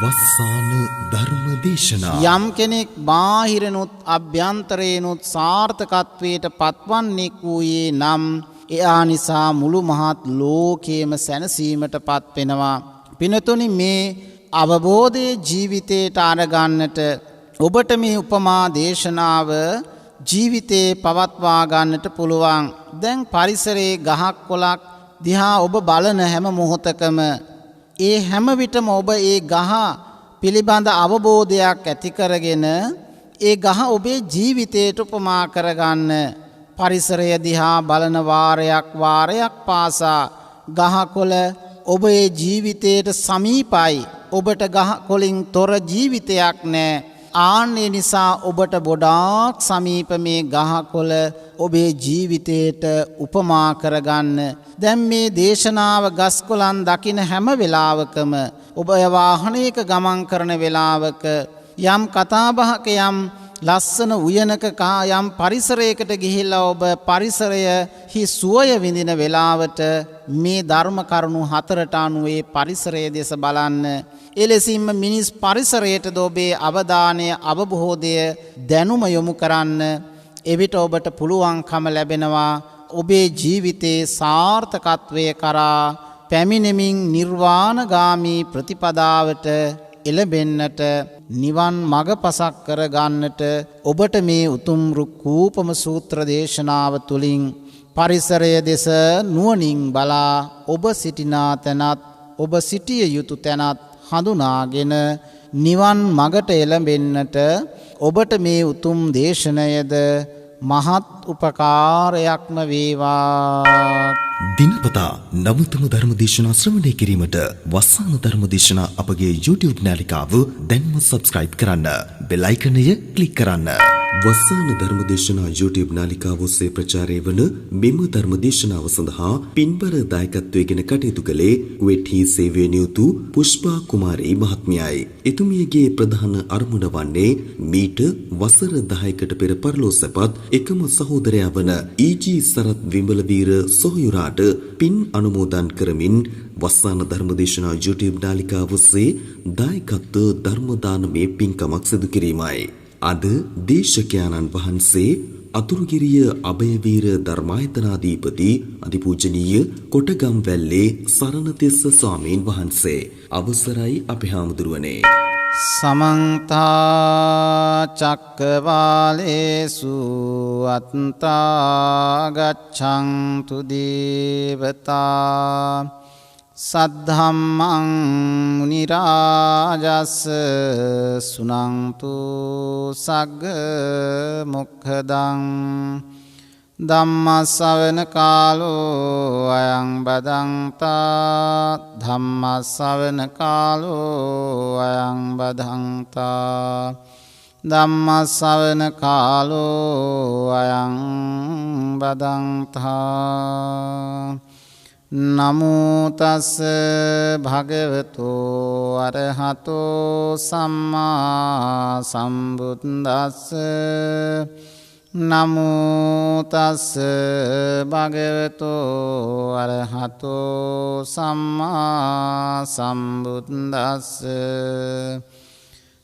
වස්සාන ධර්ම දේශනා යම් කෙනෙක් බාහිරනුත් අභ්‍යන්තරේනුත් සාර්ථකත්වයට පත්වන්නෙක් වූයේ නම් එයා නිසා මුළු මහත් ලෝකයේම සැනසීමට පත් වෙනවා. පිනතුනි, මේ අවබෝධයේ ජීවිතයට අරගන්නට ඔබට මේ උපමා දේශනාව ජීවිතේ පවත්වා ගන්නට පුළුවන්. දැන් පරිසරයේ ගහක් කොළක් දිහා ඔබ බලන හැම මොහොතකම ඒ හැම විටම ඔබ ඒ ගහ පිළිබඳ අවබෝධයක් ඇති කරගෙන ඒ ගහ ඔබේ ජීවිතයට උපමා කරගන්න. පරිසරය දිහා බලන වාරයක් පාසා ගහකොළ ඔබේ ජීවිතයට සමීපයි. ඔබට ගහකොළින් තොර ජීවිතයක් නෑ. ආන්නේ නිසා ඔබට ගොඩාක් සමීප මේ ගහකොළ ඔබේ ජීවිතයට උපමා කරගන්න. දැන් මේ දේශනාව ගස්කොළන් දකින හැම වෙලාවකම ඔබ වාහනයක ගමන් කරන වෙලාවක යම් කතාබහක යම් ලස්සන උයනක යම් පරිසරයකට ගිහිල්ලා ඔබ පරිසරයෙහි සුවය විඳින වෙලාවට මේ ධර්ම කරුණු හතරට අනුව ඒ පරිසරය දෙස බලන්න. එලෙසින්ම මිනිස් පරිසරයට ඔබේ අවධානය අවබෝධය දැනුම යොමු කරන්න. එවිට ඔබට පුළුවන්කම ලැබෙනවා ඔබේ ජීවිතයේ සාර්ථකත්වය කරා පැමිණෙමින් නිර්වාණගාමී ප්‍රතිපදාවට එළඹෙන්නට, නිවන් මඟ පසක් කරගන්නට. ඔබට මේ උතුම් රුක්කූපම සූත්‍ර දේශනාව තුළින් පරිසරය දෙස නුවණින් බලා ඔබ සිටිනා තැනත් ඔබ සිටිය යුතු තැනත් හඳුනාගෙන නිවන් මඟට එළඹෙන්නට ඔබට මේ උතුම් දේශනයද මහත් උපකාරයක්ම වේවා. දිනපතා නවතම ධර්ම දේශනා ශ්‍රවණය කිරීමට වස්සාන ධර්ම දේශනා අපගේ YouTube නාලිකාව දැන්ම සබ්ස්ක්‍රයිබ් කරන්න. බෙල් අයිකනය ක්ලික් කරන්න. වස්සාන ධර්ම දේශනා YouTube නාලිකාව ඔස්සේ ප්‍රචාරය වන මෙම ධර්ම දේශනාව සඳහා පින්බර දායකත්වයෙන් කටයුතු කළේ කුවේට්හි සේවයේ නියුතු පුෂ්පා කුමාරී මහත්මියයි. එතුමියගේ ප්‍රධාන අරමුණ වන්නේ මීට වසර 10කට පෙර පරලෝසපත් එකම සහෝදරයා වන ඊජී සරත් විමලවීර සොහොයුරාට පින් අනුමෝදන් කරමින් වස්සාන ධර්ම දේශනා YouTube නාලිකාව ඔස්සේ දායකත්ව ධර්ම දානමය පින්කමක් සිදු කිරීමයි. අද දේශකයාණන් වහන්සේ අතුරුගිරිය අභයවීර ධර්මායතනාධිපති අධිපූජනීය කොටගම්වැල්ලේ සරණතිස්ස ස්වාමීන් වහන්සේ. අවසරයි අපේ හාමුදුරුවනේ. සමන්ත චක්කවාලේසු අත්තා ගච්ඡන්තු දේවතා සද්ධම්මං මුනි රාජස් සුනන්තු සග්ග මොක්ඛදං ධම්ම ශ්‍රවණ කාලෝ අයං බදන්තා ධම්ම ශ්‍රවණ කාලෝ අයං බදන්තා ධම්ම ශ්‍රවණ කාලෝ අයං බදන්තා. නමෝ තස් භගවතු අරහතෝ සම්මා සම්බුද්දස්ස. නමෝ තස් භගවතු අරහතෝ සම්මා සම්බුද්දස්ස.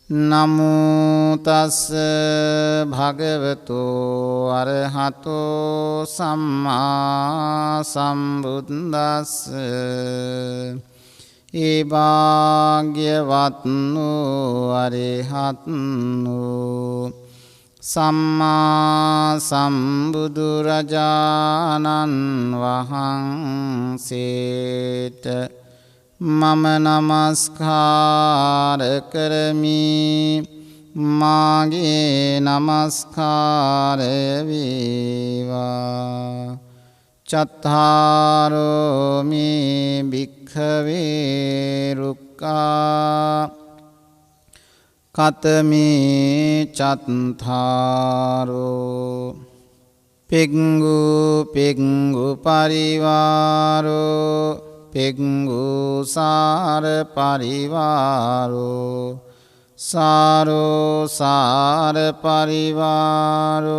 නමෝ තස් භගවතු අරහතෝ සම්මා සම්බුද්දස්ස. ඒ භාග්‍යවත්නෝ අරහත්නෝ සම්මා සම්බුදුරජාණන් වහන්සේට මම නමස්කාර කරමි. මාගේ නමස්කාරය වේවා. චත්තාරෝ මේ භික්ඛවේ රුක්ඛා කතමේ චත්තාරෝ පෙග්ගු පරිවාරෝ පෙග්ගු සාර පරිවාරෝ සාරෝ සාර පරිවාරෝ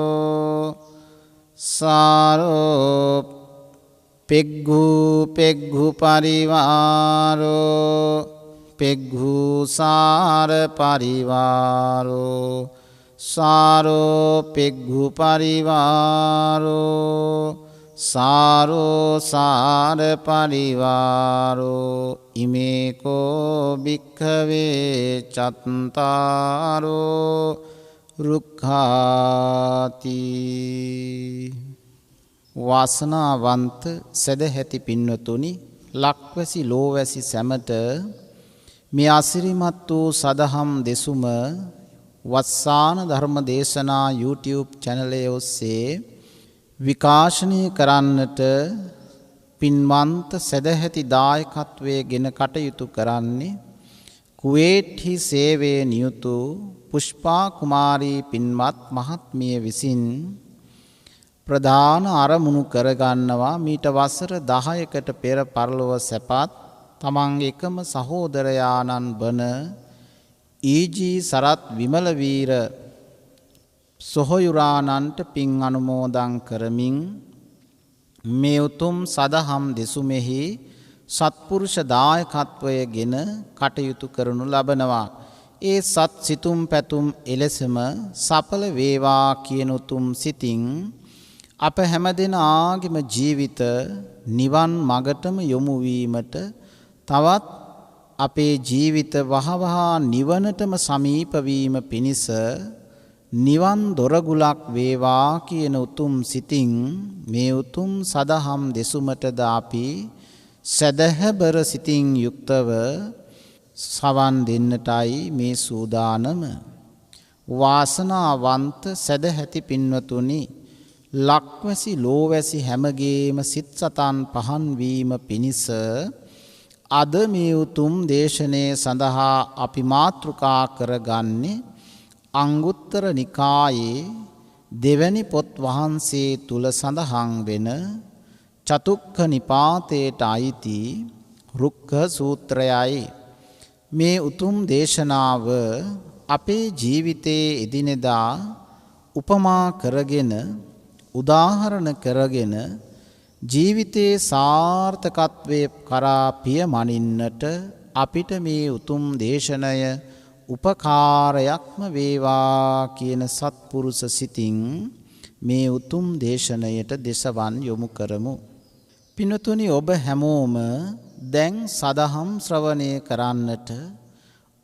සාරෝ පෙග්ගු පරිවාරෝ පෙග්ගුසාර පරිවාරෝ සාරෝ පෙග්ගු පරිවාරෝ සාරෝ සාර පරිවාරෝ ඉමේකෝ භික්ඛවේ චත්තාරෝ රුක්ඛාති. වාසනාවන්ත සදැහැති පින්වතුනි, ලක්වැසි ලෝවැසි සැමට මේ අසිරිමත් වූ සදහම් දෙසුම වස්සාන ධර්ම දේශනා YouTube channel ඔස්සේ විකාශනය කරන්නට පින්වන්ත සදැහැති දායකත්වයේ ගෙන කටයුතු කරන්නේ කුවේට්හි සේවයේ නියුතු පුෂ්පා කුමාරී පින්වත් මහත්මිය විසින් ප්‍රධාන අරමුණු කරගන්නවා. මීට වසර 10කට පෙර පරලොව සැපත් තමන්ගේ එකම සහෝදරයාණන් වන ඊජී සරත් විමලවීර සොහොයුරාණන්ට පින් අනුමෝදන් කරමින් මේ උතුම් සදහම් දෙසුමෙහි සත්පුරුෂ දායකත්වයගෙන කටයුතු කරනු ලබනවා. ඒ සත් සිතුම් පැතුම් එලෙසම සඵල වේවා කියන උතුම් සිතින් අප හැමදෙනාගේම ජීවිත නිවන් මගටම යොමු වීමට, තවත් අපේ ජීවිත වහවහා නිවනටම සමීප වීම පිණිස නිවන් දොරගුලක් වේවා කියන උතුම් සිතින් මේ උතුම් සදහම් දෙසුමටද අපි සදහැබර සිතින් යුක්තව සවන් දෙන්නටයි මේ සූදානම. වාසනාවන්ත සදැහැති පින්වතුනි, ලක්වැසි ලෝවැසි හැමගේම සිත් සතන් පහන් වීම පිණිස අද මේ උතුම් දේශනය සඳහා අපි මාතෘකා කරගන්නේ අංගුත්තර නිකායේ දෙවැනි පොත් වහන්සේ තුල සඳහන් වෙන චතුක්ඛ නිපාතයට අයිති රුක්ඛ සූත්‍රයයි. මේ උතුම් දේශනාව අපේ ජීවිතයේ එදිනෙදා උපමා කරගෙන, උදාහරණ කරගෙන ජීවිතයේ සාර්ථකත්වයේ කරා පියමනින්නට අපිට මේ උතුම් දේශනය උපකාරයක්ම වේවා කියන සත්පුරුෂ සිතින් මේ උතුම් දේශනයට දෙසවන් යොමු කරමු. පින්වතුනි, ඔබ හැමෝම දැන් සදහම් ශ්‍රවණය කරන්නට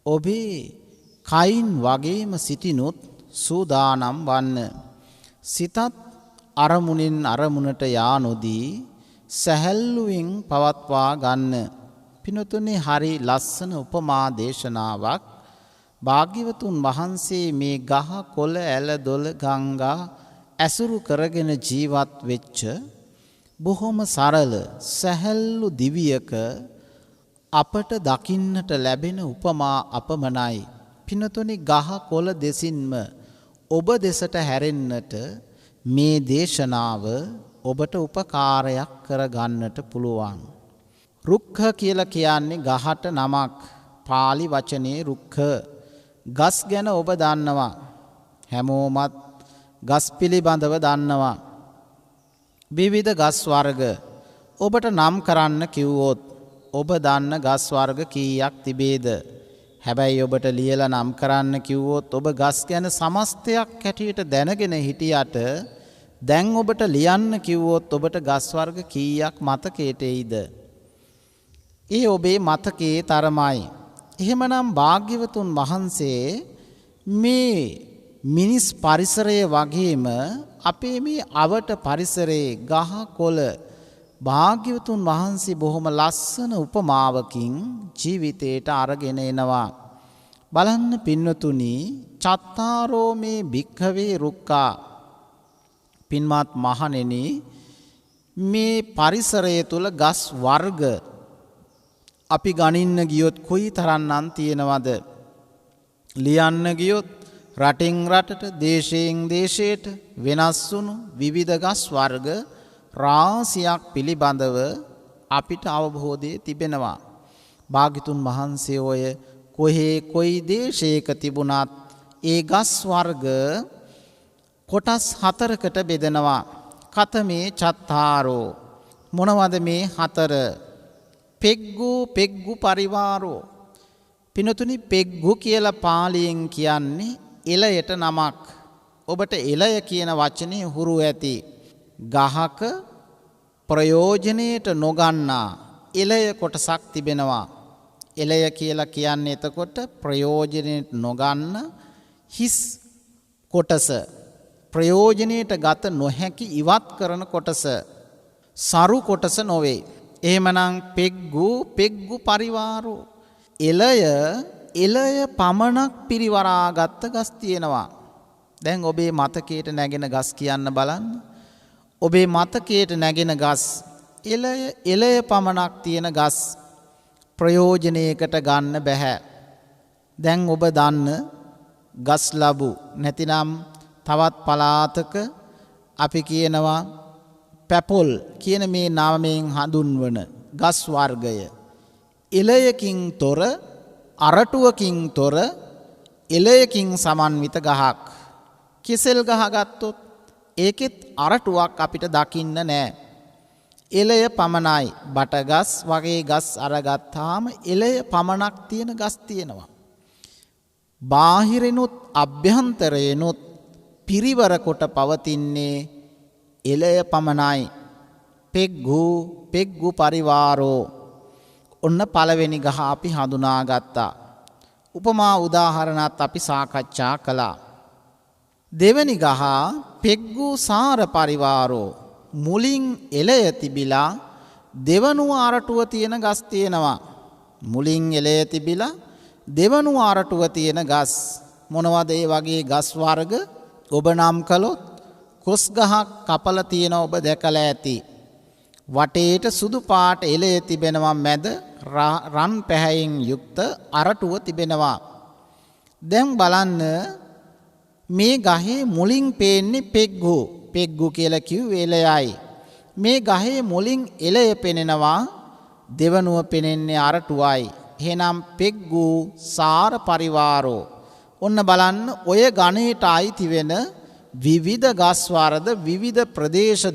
ඔබේ කයින් වගේම සිටිනුත් සූදානම් වන්න. සිතත් අරමුණෙන් අරමුණට යා නොදී සැහැල්ලුවෙන් පවත්වා ගන්න. පින්වතුනි, හරි ලස්සන උපමා දේශනාවක් භාග්‍යවතුන් වහන්සේ මේ ගහ කොළ ඇල දොළ ගංගා ඇසුරු කරගෙන ජීවත් වෙච්ච බොහොම සරල සැහැල්ලු දිවියක අපට දකින්නට ලැබෙන උපමා අපමණයි. පින්වතුනි, ගහ කොළ දෙසින්ම ඔබ දෙසට හැරෙන්නට මේ දේශනාව ඔබට උපකාරයක් කරගන්නට පුළුවන්. රුක්ඛ කියලා කියන්නේ ගහට නමක්. පාලි වචනේ රුක්ඛ. ගස් ගැන ඔබ දන්නවා. හැමෝමත් ගස් පිළිබඳව දන්නවා. විවිධ ගස් වර්ග ඔබට නම් කරන්න කිව්වොත් ඔබ දන්න ගස් වර්ග කීයක් තිබේද? හැබැයි ඔබට ලියලා නම් කරන්න කිව්වොත් ඔබ ගස් ගැන සමස්තයක් හැටියට දැනගෙන හිටියට දැන් ඔබට ලියන්න කිව්වොත් ඔබට ගස් වර්ග කීයක් මතකයට එයිද? ඒ ඔබේ මතකයේ තරමයි. එහෙමනම් භාග්‍යවතුන් වහන්සේ මේ මිනිස් පරිසරය වගේම අපේ මේ අවට පරිසරයේ ගහ කොළ භාග්‍යවතුන් වහන්සේ බොහොම ලස්සන උපමාවකින් ජීවිතයට අරගෙන එනවා. බලන්න පින්වතුනි, චත්තාරෝ මේ භික්ඛවේ රුක්ඛා. පින්වත් මහණෙනි, මේ පරිසරය තුල ගස් වර්ග අපි ගණින්න ගියොත් කොයි තරම්නම් තියෙනවද? ලියන්න ගියොත් රටින් රටට, දේශයෙන් දේශයට වෙනස් වුණු විවිධ ගස් වර්ග රාශියක් පිළිබඳව අපිට අවබෝධය තිබෙනවා. භාග්‍යතුන් වහන්සේ ඔය කොහේ කොයි දේශයක තිබුණත් ඒ ගස් වර්ග කොටස් 4කට බෙදනවා. කතමේ චත්තාරෝ. මොනවද මේ 4? පෙග්ගු පරිවාරෝ. පිනතුනි පෙග්ගු කියලා පාලියෙන් කියන්නේ එළයට නමක්. ඔබට එළය කියන වචනේ හුරු ඇති. ගහක ප්‍රයෝජනයට නොගන්නා එළය කොටසක් තිබෙනවා. එළය කියලා කියන්නේ එතකොට ප්‍රයෝජනයට නොගන්න හිස් කොටස. ප්‍රයෝජනයට ගත නොහැකි ඉවත් කරන කොටස. සරු කොටස නොවේ. එහෙමනම් පෙග්ගු පරිවාරෝ. එළය පමණක් පිරිවරාගත්ත ගස් තියෙනවා. දැන් ඔබේ මතකයට නැගෙන ගස් කියන්න බලන්න. ඔබේ මතකයට නැගෙන ගස් එළය පමණක් තියෙන ගස් ප්‍රයෝජනයකට ගන්න බැහැ. දැන් ඔබ දන්න ගස් ලැබු නැතිනම් තවත් පළාතක අපි කියනවා පැපොල් කියන මේ නාමයෙන් හඳුන්වන ගස් වර්ගය එළයකින් තොර අරටුවකින් තොර එළයකින් සමන්විත ගහක්. කෙසෙල් ගහ ගත්තොත් ඒකෙත් අරටුවක් අපිට දකින්න නෑ. එළය පමණයි. බටගස් වගේ ගස් අරගත්තාම එළය පමණක් තියෙන ගස් තියෙනවා. බාහිරිනුත් අභ්‍යන්තරයනුත් පිරිවර කොට පවතින්නේ එළය පමණයි. පෙග්ගු පරිවාරෝ. ඔන්න පළවෙනි ගහ අපි හඳුනාගත්තා. උපමා උදාහරණත් අපි සාකච්ඡා කළා. දෙවැනි ගහ පෙග්ගු සාර පරිවාරෝ. මුලින් එළය තිබිලා දෙවනුව අරටුව තියෙන ගස් තියෙනවා. මුලින් එළය තිබිලා දෙවනුව අරටුව තියෙන ගස්. මොනවද ඒ වගේ ගස් වර්ග? ඔබ නම් කළොත් කොස් ගහක් කපලා තියෙන ඔබ දැකලා ඇති. වටේට සුදු පාට එළය තිබෙනවා, මැද රන් පැහැයෙන් යුක්ත අරටුව තිබෙනවා. දැන් බලන්න මේ ගහේ මුලින් පේන්නේ පෙග්ගු කියලා කිව්වේ එළයයි. මේ ගහේ මුලින් එළය පෙනෙනවා, දෙවනුව පෙනෙන්නේ අරටුවයි. එහෙනම් පෙග්ගු සාර පරිවාරෝ. ඔන්න බලන්න ඔය ගණයට අයිති වෙන විවිධ ගස් වර්ග විවිධ ප්‍රදේශ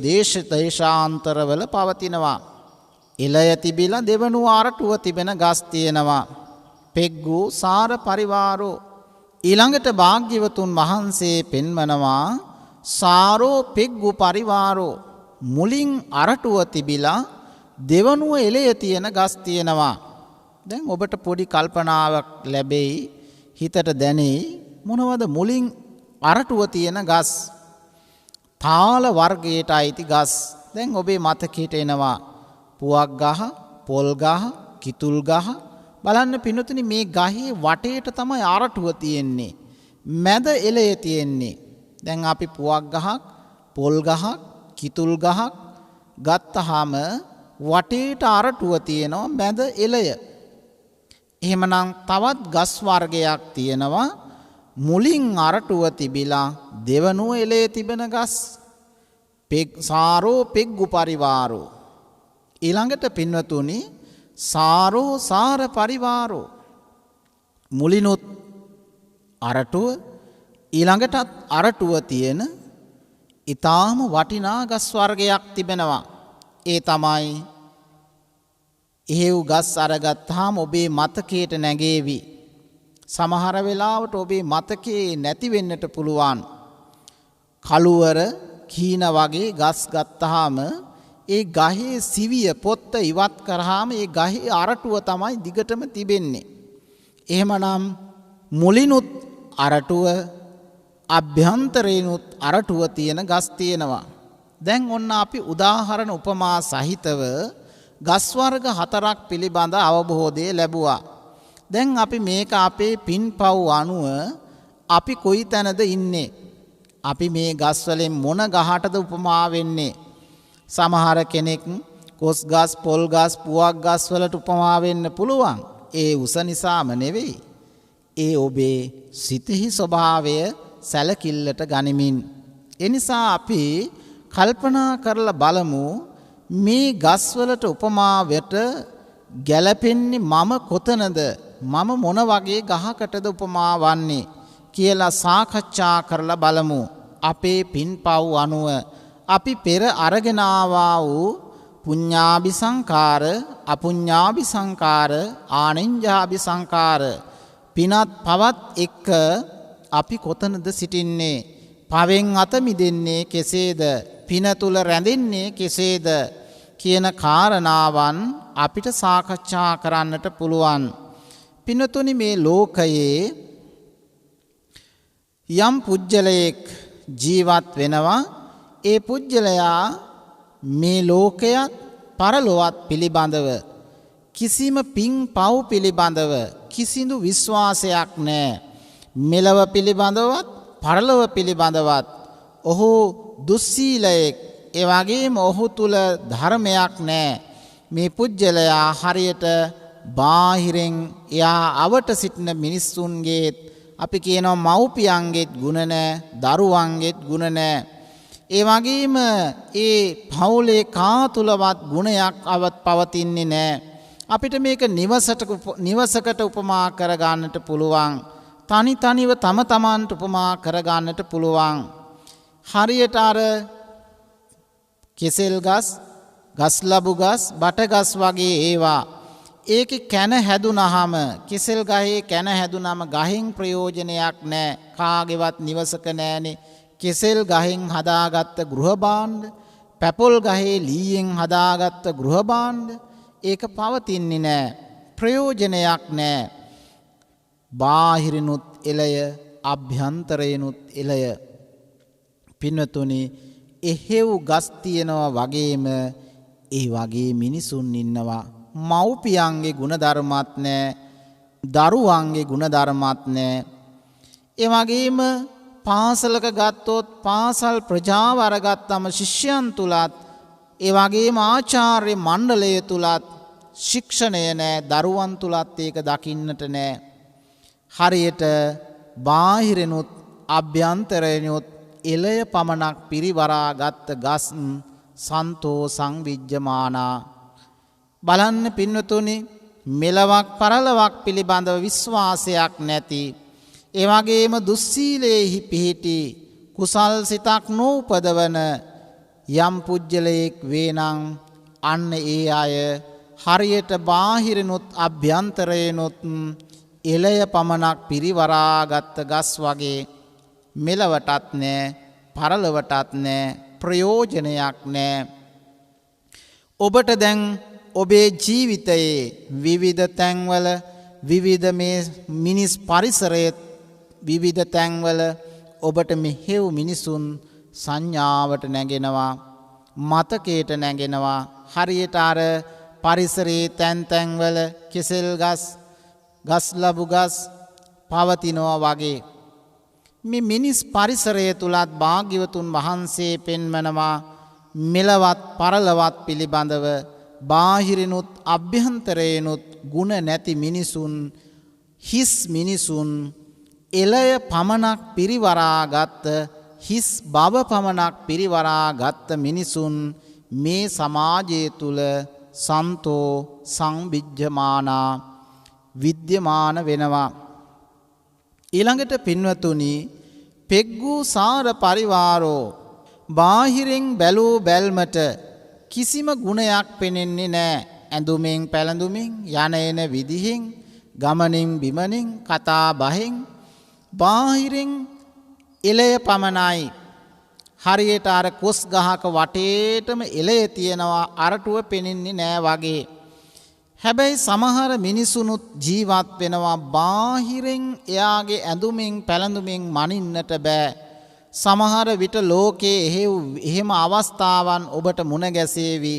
දේශාන්තරවල පවතිනවා. එළය තිබිලා දෙවනුව අරටුව තිබෙන ගස් තියෙනවා. පෙග්ගු සාර පරිවාරෝ. ඊළඟට භාග්‍යවතුන් වහන්සේ පෙන්වනවා සාරෝ පෙග්ගු පරිවාරෝ. මුලින් අරටුව තිබිලා දෙවනුව එළය තියෙන ගස් තියෙනවා. දැන් ඔබට පොඩි කල්පනාවක් ලැබෙයි, හිතට දැනෙයි මොනවද මුලින් අරටුව තියෙන ගස්? තාල වර්ගයට අයිති ගස්. දැන් ඔබේ මතකයට එනවා පුවක් ගහ, පොල් ගහ, කිතුල් ගහ. බලන්න පින්වතුනි මේ ගහේ වටේට තමයි අරටුව තියෙන්නේ. මැද එළය තියෙන්නේ. දැන් අපි පුවක් ගහක්, පොල් ගහක්, කිතුල් ගහක් ගත්තාම වටේට අරටුව තියෙනවා, මැද එළය. එහෙමනම් තවත් ගස් වර්ගයක් තියෙනවා මුලින් අරටුව තිබිලා දෙවනුව එළය තිබෙන ගස්. සාරෝ පෙග්ගු පරිවාරෝ. ඊළඟට පින්වතුනි සාරෝ සාර පරිවාරෝ. මුලිනුත් අරටුව, ඊළඟටත් අරටුව තියෙන ඊටාම වටිනා ගස් වර්ගයක් තිබෙනවා. ඒ තමයි එහෙව් ගස් අරගත්තාම ඔබේ මතකයට නැගේවි. සමහර වෙලාවට ඔබේ මතකේ නැති වෙන්නට පුළුවන්. කළුවර, කීන වගේ ගස් ගත්තාම ඒ ගහේ සිවිය පොත්ත ඉවත් කරාම ඒ ගහේ අරටුව තමයි දිගටම තිබෙන්නේ. එහෙමනම් මුලිනුත් අරටුව, අභ්‍යන්තරේනුත් අරටුව තියෙන ගස් තියෙනවා. දැන් ඔන්න අපි උදාහරණ උපමා සහිතව ගස් වර්ග 4ක් පිළිබඳ අවබෝධය ලැබුවා. දැන් අපි මේක අපේ පින්පව් අනුව අපි කොයි තැනද ඉන්නේ? අපි මේ ගස් වලින් මොන ගහටද උපමා වෙන්නේ? සමහර කෙනෙක් කොස් ගස්, පොල් ගස්, පුවක් ගස් වලට උපමා වෙන්න පුළුවන්. ඒ උස නිසාම නෙවෙයි. ඒ ඔබේ සිතෙහි ස්වභාවය සැලකිල්ලට ගනිමින්. ඒ නිසා අපි කල්පනා කරලා බලමු මේ ගස් වලට උපමාවට ගැලපෙන්නේ මම කොතනද? මම මොන වගේ ගහකටද උපමා වන්නේ කියලා සාකච්ඡා කරලා බලමු. අපේ පින්පව් අනුව අපි පෙර අරගෙන ආවා වූ පුඤ්ඤාභි සංකාර අපුඤ්ඤාභි සංකාර ආනෙන්ජාභි සංකාර පිනත් පවත් එක්ක අපි කොතනද සිටින්නේ? පවෙන් අත මිදෙන්නේ කෙසේද? පින තුල රැඳෙන්නේ කෙසේද කියන කාරණාවන් අපිට සාකච්ඡා කරන්නට පුළුවන්. පිනතුනි, මේ ලෝකයේ යම් පුජ්‍යලයක් ජීවත් වෙනවා. ඒ පුජ්‍යලයා මේ ලෝකයත් පරලොවත් පිළිබඳව කිසිම පින් පව් පිළිබඳව කිසිදු විශ්වාසයක් නැහැ. මෙලව පිළිබඳවත් පරලොව පිළිබඳවත් ඔහු දුස්සීලයෙක්. ඒ වගේම ඔහු තුල ධර්මයක් නැහැ. මේ පුජ්‍යලයා හරියට බාහිරෙන් එයා අවට සිටින මිනිස්සුන්ගේත් අපි කියනවා මව්පියන්ගේත් ගුණ නැහැ, දරුවන්ගේත් ගුණ නැහැ. ඒ වගේම ඒ පවුලේ කා තුලවත් ගුණයක් අවත් පවතින්නේ නැහැ. අපිට මේක නිවසකට උපමා කරගන්නට පුළුවන්. තනි තනිව තම තමන්ට උපමා කරගන්නට පුළුවන්. හරියට අර කෙසෙල් ගස්, ගස් ලැබු ගස්, බට ගස් වගේ ඒවා. ඒකේ කැන හැදුනහම, කෙසෙල් ගහේ කැන හැදුනම ගහෙන් ප්‍රයෝජනයක් නැහැ. කාගේවත් නිවසක නැහනේ. කෙසෙල් ගහෙන් හදාගත්ත ගෘහ භාණ්ඩ, පැපොල් ගහේ ලීයෙන් හදාගත්ත ගෘහ භාණ්ඩ ඒක පවතින්නේ නැහැ. ප්‍රයෝජනයක් නැහැ. බාහිරිනුත් එළය, අභ්‍යන්තරයනුත් එළය. පින්වතුනි, එහෙව් ගස් තියනවා වගේම ඒ වගේ මිනිසුන් ඉන්නවා. මව්පියන්ගේ ගුණධර්මත් නැහැ, දරුවන්ගේ ගුණධර්මත් නැහැ. ඒ වගේම පාසලක ගත්තොත් පාසල් ප්‍රජාව අරගත්තම ශිෂ්‍යයන් තුලත්, ඒ වගේම ආචාර්ය මණ්ඩලය තුලත් ශික්ෂණය නැහැ. දරුවන් තුලත් ඒක දකින්නට නැහැ. හරියට බාහිරෙනුත් අභ්‍යන්තරෙනුත් එළය පමණක් පිරිවරා ගත්ත ගස් සන්තෝ සංවිජ්ජමානා. බලන්න පින්වතුනි, මෙලවක් පරලවක් පිළිබඳව විශ්වාසයක් නැති, ඒ වගේම දුස්සීලයෙහි පිහිටි කුසල් සිතක් නූපදවන යම් පුජ්‍යලයෙක් වේනම් අන්න ඒ අය හරියට බාහිරනුත් අභ්‍යන්තරයනුත් එළය පමණක් පිරිවරාගත් ගස් වගේ. මෙලවටත් නෑ, පරලවටත් නෑ, ප්‍රයෝජනයක් නෑ. ඔබට දැන් ඔබේ ජීවිතයේ විවිධ තැන්වල විවිධ මේ මිනිස් පරිසරයේ විවිධ තැන්වල ඔබට මෙහෙව් මිනිසුන් සංඥාවට නැගෙනවා, මතකයට නැගෙනවා. හරියට අර පරිසරයේ තැන් තැන්වල කෙසෙල් ගස්, ගස් ලැබු ගස් පවතිනවා වගේ මේ මිනිස් පරිසරය තුලත් භාග්‍යවතුන් වහන්සේ පෙන්වනවා මෙලවත් පරලවත් පිළිබඳව බාහිරිනුත් අභ්‍යන්තරයනුත් ගුණ නැති මිනිසුන්, හිස් මිනිසුන්, එළය පමණක් පිරිවරාගත්, හිස් බව පමණක් පිරිවරාගත් මිනිසුන් මේ සමාජය තුල සන්තෝ සංවිජ්ජමානා විද්‍යමාන වෙනවා. ඊළඟට පින්වතුනි, පෙග්ගූ සාර පරිවාරෝ, බාහිරින් බැලූ බැල්මට කිසිම ගුණයක් පෙනෙන්නේ නැහැ. ඇඳුමින් පැළඳුමින්, යන එන විදිහින්, ගමනින් බිමනින්, කතා බහෙන් බාහිරින් එළය පමණයි. හරියට අර කොස් ගහක වටේටම එළය තියෙනවා, අරටුව පෙනෙන්නේ නැහැ වගේ. හැබැයි සමහර මිනිසුනුත් ජීවත් වෙනවා බාහිරින් එයාගේ ඇඳුමින් පැළඳුමින් මනින්නට බෑ. සමහර විට ලෝකයේ එහෙම අවස්ථාවන් ඔබට මුණ ගැසේවි.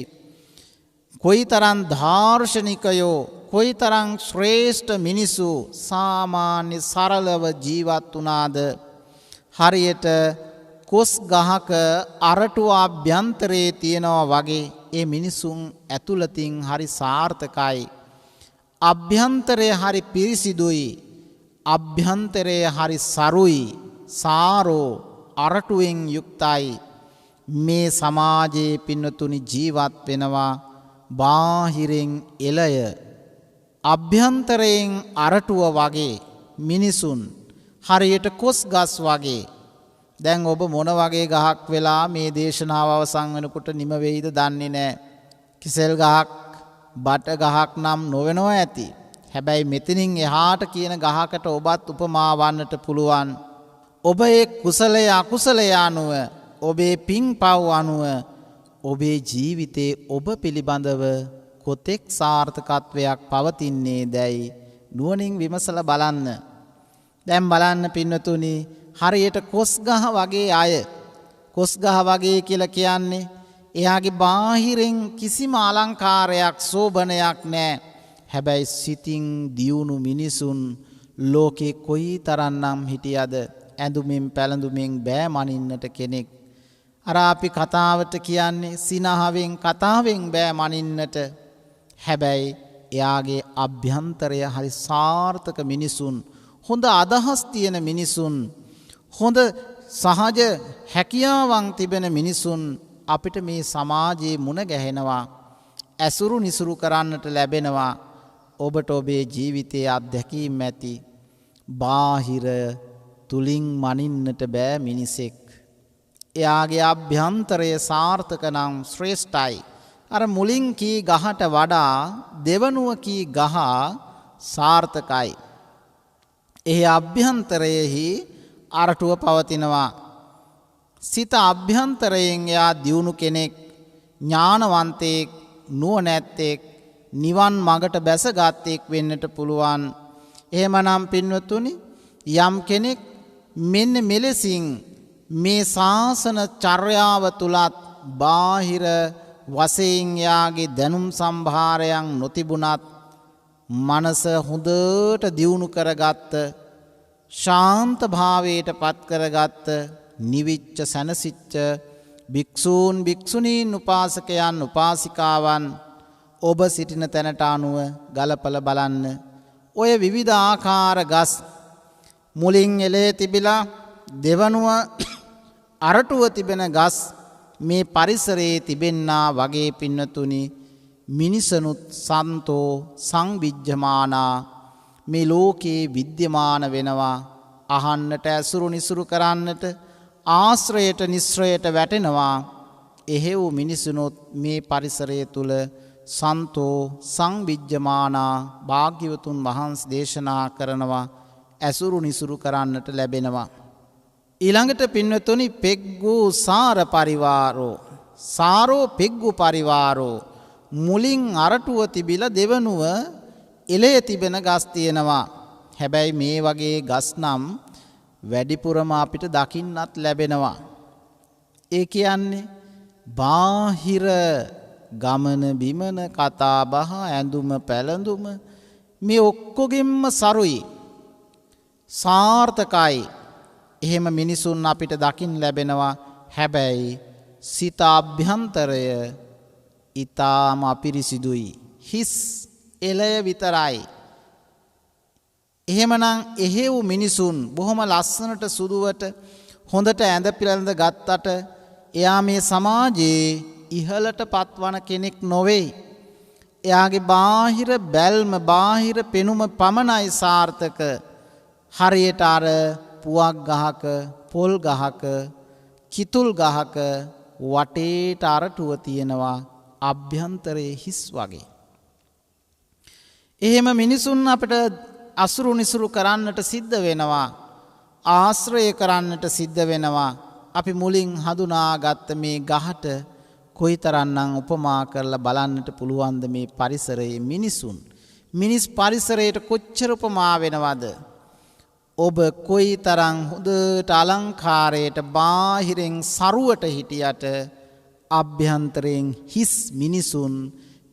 කොයිතරම් දාර්ශනිකයෝ, කොයිතරම් ශ්‍රේෂ්ඨ මිනිසු සාමාන්‍ය සරලව ජීවත් වුණාද. හරියට කොස් ගහක අරටුව අභ්‍යන්තරයේ තියෙනවා වගේ ඒ මිනිසුන් ඇතුළතින් හරි සාර්ථකයි. අභ්‍යන්තරය හරි පිරිසිදුයි, අභ්‍යන්තරය හරි සරුයි, සාරෝ අරටුවෙන් යුක්තයි. මේ සමාජයේ පින්නතුනි ජීවත් වෙනවා බාහිරෙන් එළය, අභ්‍යන්තරයෙන් අරටුව වගේ මිනිසුන්, හරියට කොස් ගස් වගේ. දැන් ඔබ මොන වගේ ගහක් වෙලා මේ දේශනාව අවසන් වෙනකොට නිම වෙයිද දන්නේ නැහැ. කිසෙල් ගහක් බට ගහක් නම් නොවෙනවා ඇති. හැබැයි මෙතනින් එහාට කියන ගහකට ඔබත් උපමා වන්නට පුළුවන්. ඔබ ඒ කුසලය අකුසලය අනුව ඔබේ පින් පව් අනුව ඔබේ ජීවිතේ ඔබ පිළිබඳව කොතෙක් සාර්ථකත්වයක් පවතින්නේ දැයි නුවණින් විමසලා බලන්න. දැන් බලන්න පින්නතුනි හරියට කොස් ගහ වගේ අය. කොස් ගහ වගේ කියලා කියන්නේ එයාගේ බාහිරින් කිසිම අලංකාරයක් සෝභනයක් නැහැ. හැබැයි සිතින් දියුණු මිනිසුන් ලෝකේ කොයි තරම්නම් හිටියද ඇඳුමින් පැළඳුමින් බෑ මනින්නට කෙනෙක්. අර අපි කතාවට කියන්නේ සිනහවෙන් කතාවෙන් බෑ මනින්නට. හැබැයි එයාගේ අභ්‍යන්තරය හරි සාර්ථක මිනිසුන්, හොඳ අදහස් තියෙන මිනිසුන්, හොඳ සහජ හැකියාවන් තිබෙන මිනිසුන් අපිට මේ සමාජයේ මුණ ගැහෙනවා, ඇසුරු නිසුරු කරන්නට ලැබෙනවා. ඔබට ඔබේ ජීවිතයේ අත්දැකීම් ඇති. බාහිර තුලින් මනින්නට බෑ මිනිසෙක්. එයාගේ අභ්‍යන්තරය සාර්ථක නම් ශ්‍රේෂ්ඨයි. අර මුලින් කී ගහට වඩා දෙවනුව කී ගහ සාර්ථකයි. එහි අභ්‍යන්තරයෙහි අරටුව පවතිනවා. සිත අභ්‍යන්තරයෙන් එයා දියුණු කෙනෙක්, ඥානවන්තයෙක්, නුවණැත්තෙක්, නිවන් මඟට බැසගත්තෙක් වෙන්නට පුළුවන්. එහෙමනම් පින්වතුනි යම් කෙනෙක් මෙන්න මෙලෙසින් මේ ශාසන චර්යාව තුලත් බාහිර වශයෙන් යාගේ දැනුම් සම්භාරයන් නොතිබුණත් මනස හොඳට දියුණු කරගත්ත, ශාන්ත භාවයට පත් කරගත්ත, නිවිච්ච සැනසිච්ච භික්ෂූන් භික්ෂුණීන් උපාසකයන් උපාසිකාවන් ඔබ සිටින තැනට අනුව ගලපල බලන්න. ඔය විවිධ ආකාර ගස් මුලින් එලේ තිබිලා දෙවනුව අරටුව තිබෙන ගස් මේ පරිසරයේ තිබෙන්නා වගේ පින්නතුනි මිනිසනුත් සන්තෝ සංවිජ්ජමානා මේ ලෝකේ විද්‍යමාන වෙනවා. අහන්නට, ඇසුරු නිසුරු කරන්නට, ආශ්‍රයට නිස්ශ්‍රයට වැටෙනවා. එහෙව් මිනිසුනොත් මේ පරිසරය තුල සන්තෝ සංවිජ්ජමානා භාග්‍යවතුන් වහන්සේ දේශනා කරනවා ඇසුරු නිසුරු කරන්නට ලැබෙනවා. ඊළඟට පින්වතුනි පෙග්ගු සාර පරිවාරෝ, සාරෝ පෙග්ගු පරිවාරෝ, මුලින් අරටුව තිබිලා දෙවනුව එලේ තිබෙන ගස් තියෙනවා. හැබැයි මේ වගේ ගස් නම් වැඩිපුරම අපිට දකින්නත් ලැබෙනවා. ඒ කියන්නේ බාහිර ගමන බිමන කතා බහ ඇඳුම පැළඳුම මේ ඔක්කොගෙම්ම සරුයි, සාර්ථකයි. එහෙම මිනිසුන් අපිට දකින්න ලැබෙනවා. හැබැයි සිත අභ්‍යන්තරය ඊටාම අපිරිසිදුයි, හිස් එළය විතරයි. එහෙමනම් එහෙව් මිනිසුන් බොහොම ලස්සනට සුදුවට හොඳට ඇඳ පිළඳ ගත්තට එයා මේ සමාජයේ ඉහළට පත්වන කෙනෙක් නොවේ. එයාගේ බාහිර බැල්ම, බාහිර පෙනුම පමණයි සාර්ථක. හරියට අර පුවක් ගහක, පොල් ගහක, කිතුල් ගහක වටේට අරටුව තියෙනවා, අභ්‍යන්තරයේ හිස් වගේ. එහෙම මිනිසුන් අපිට අසුරු නිසුරු කරන්නට සිද්ධ වෙනවා, ආශ්‍රය කරන්නට සිද්ධ වෙනවා. අපි මුලින් හඳුනාගත්ත මේ ගහට කොයිතරම්නම් උපමා කරලා බලන්නට පුළුවන්ද මේ පරිසරයේ මිනිසුන්. මිනිස් පරිසරයට කොච්චර උපමා වෙනවද? ඔබ කොයිතරම් හොඳට අලංකාරයට බාහිරින් සරුවට හිටියට අභ්‍යන්තරයෙන් හිස් මිනිසුන්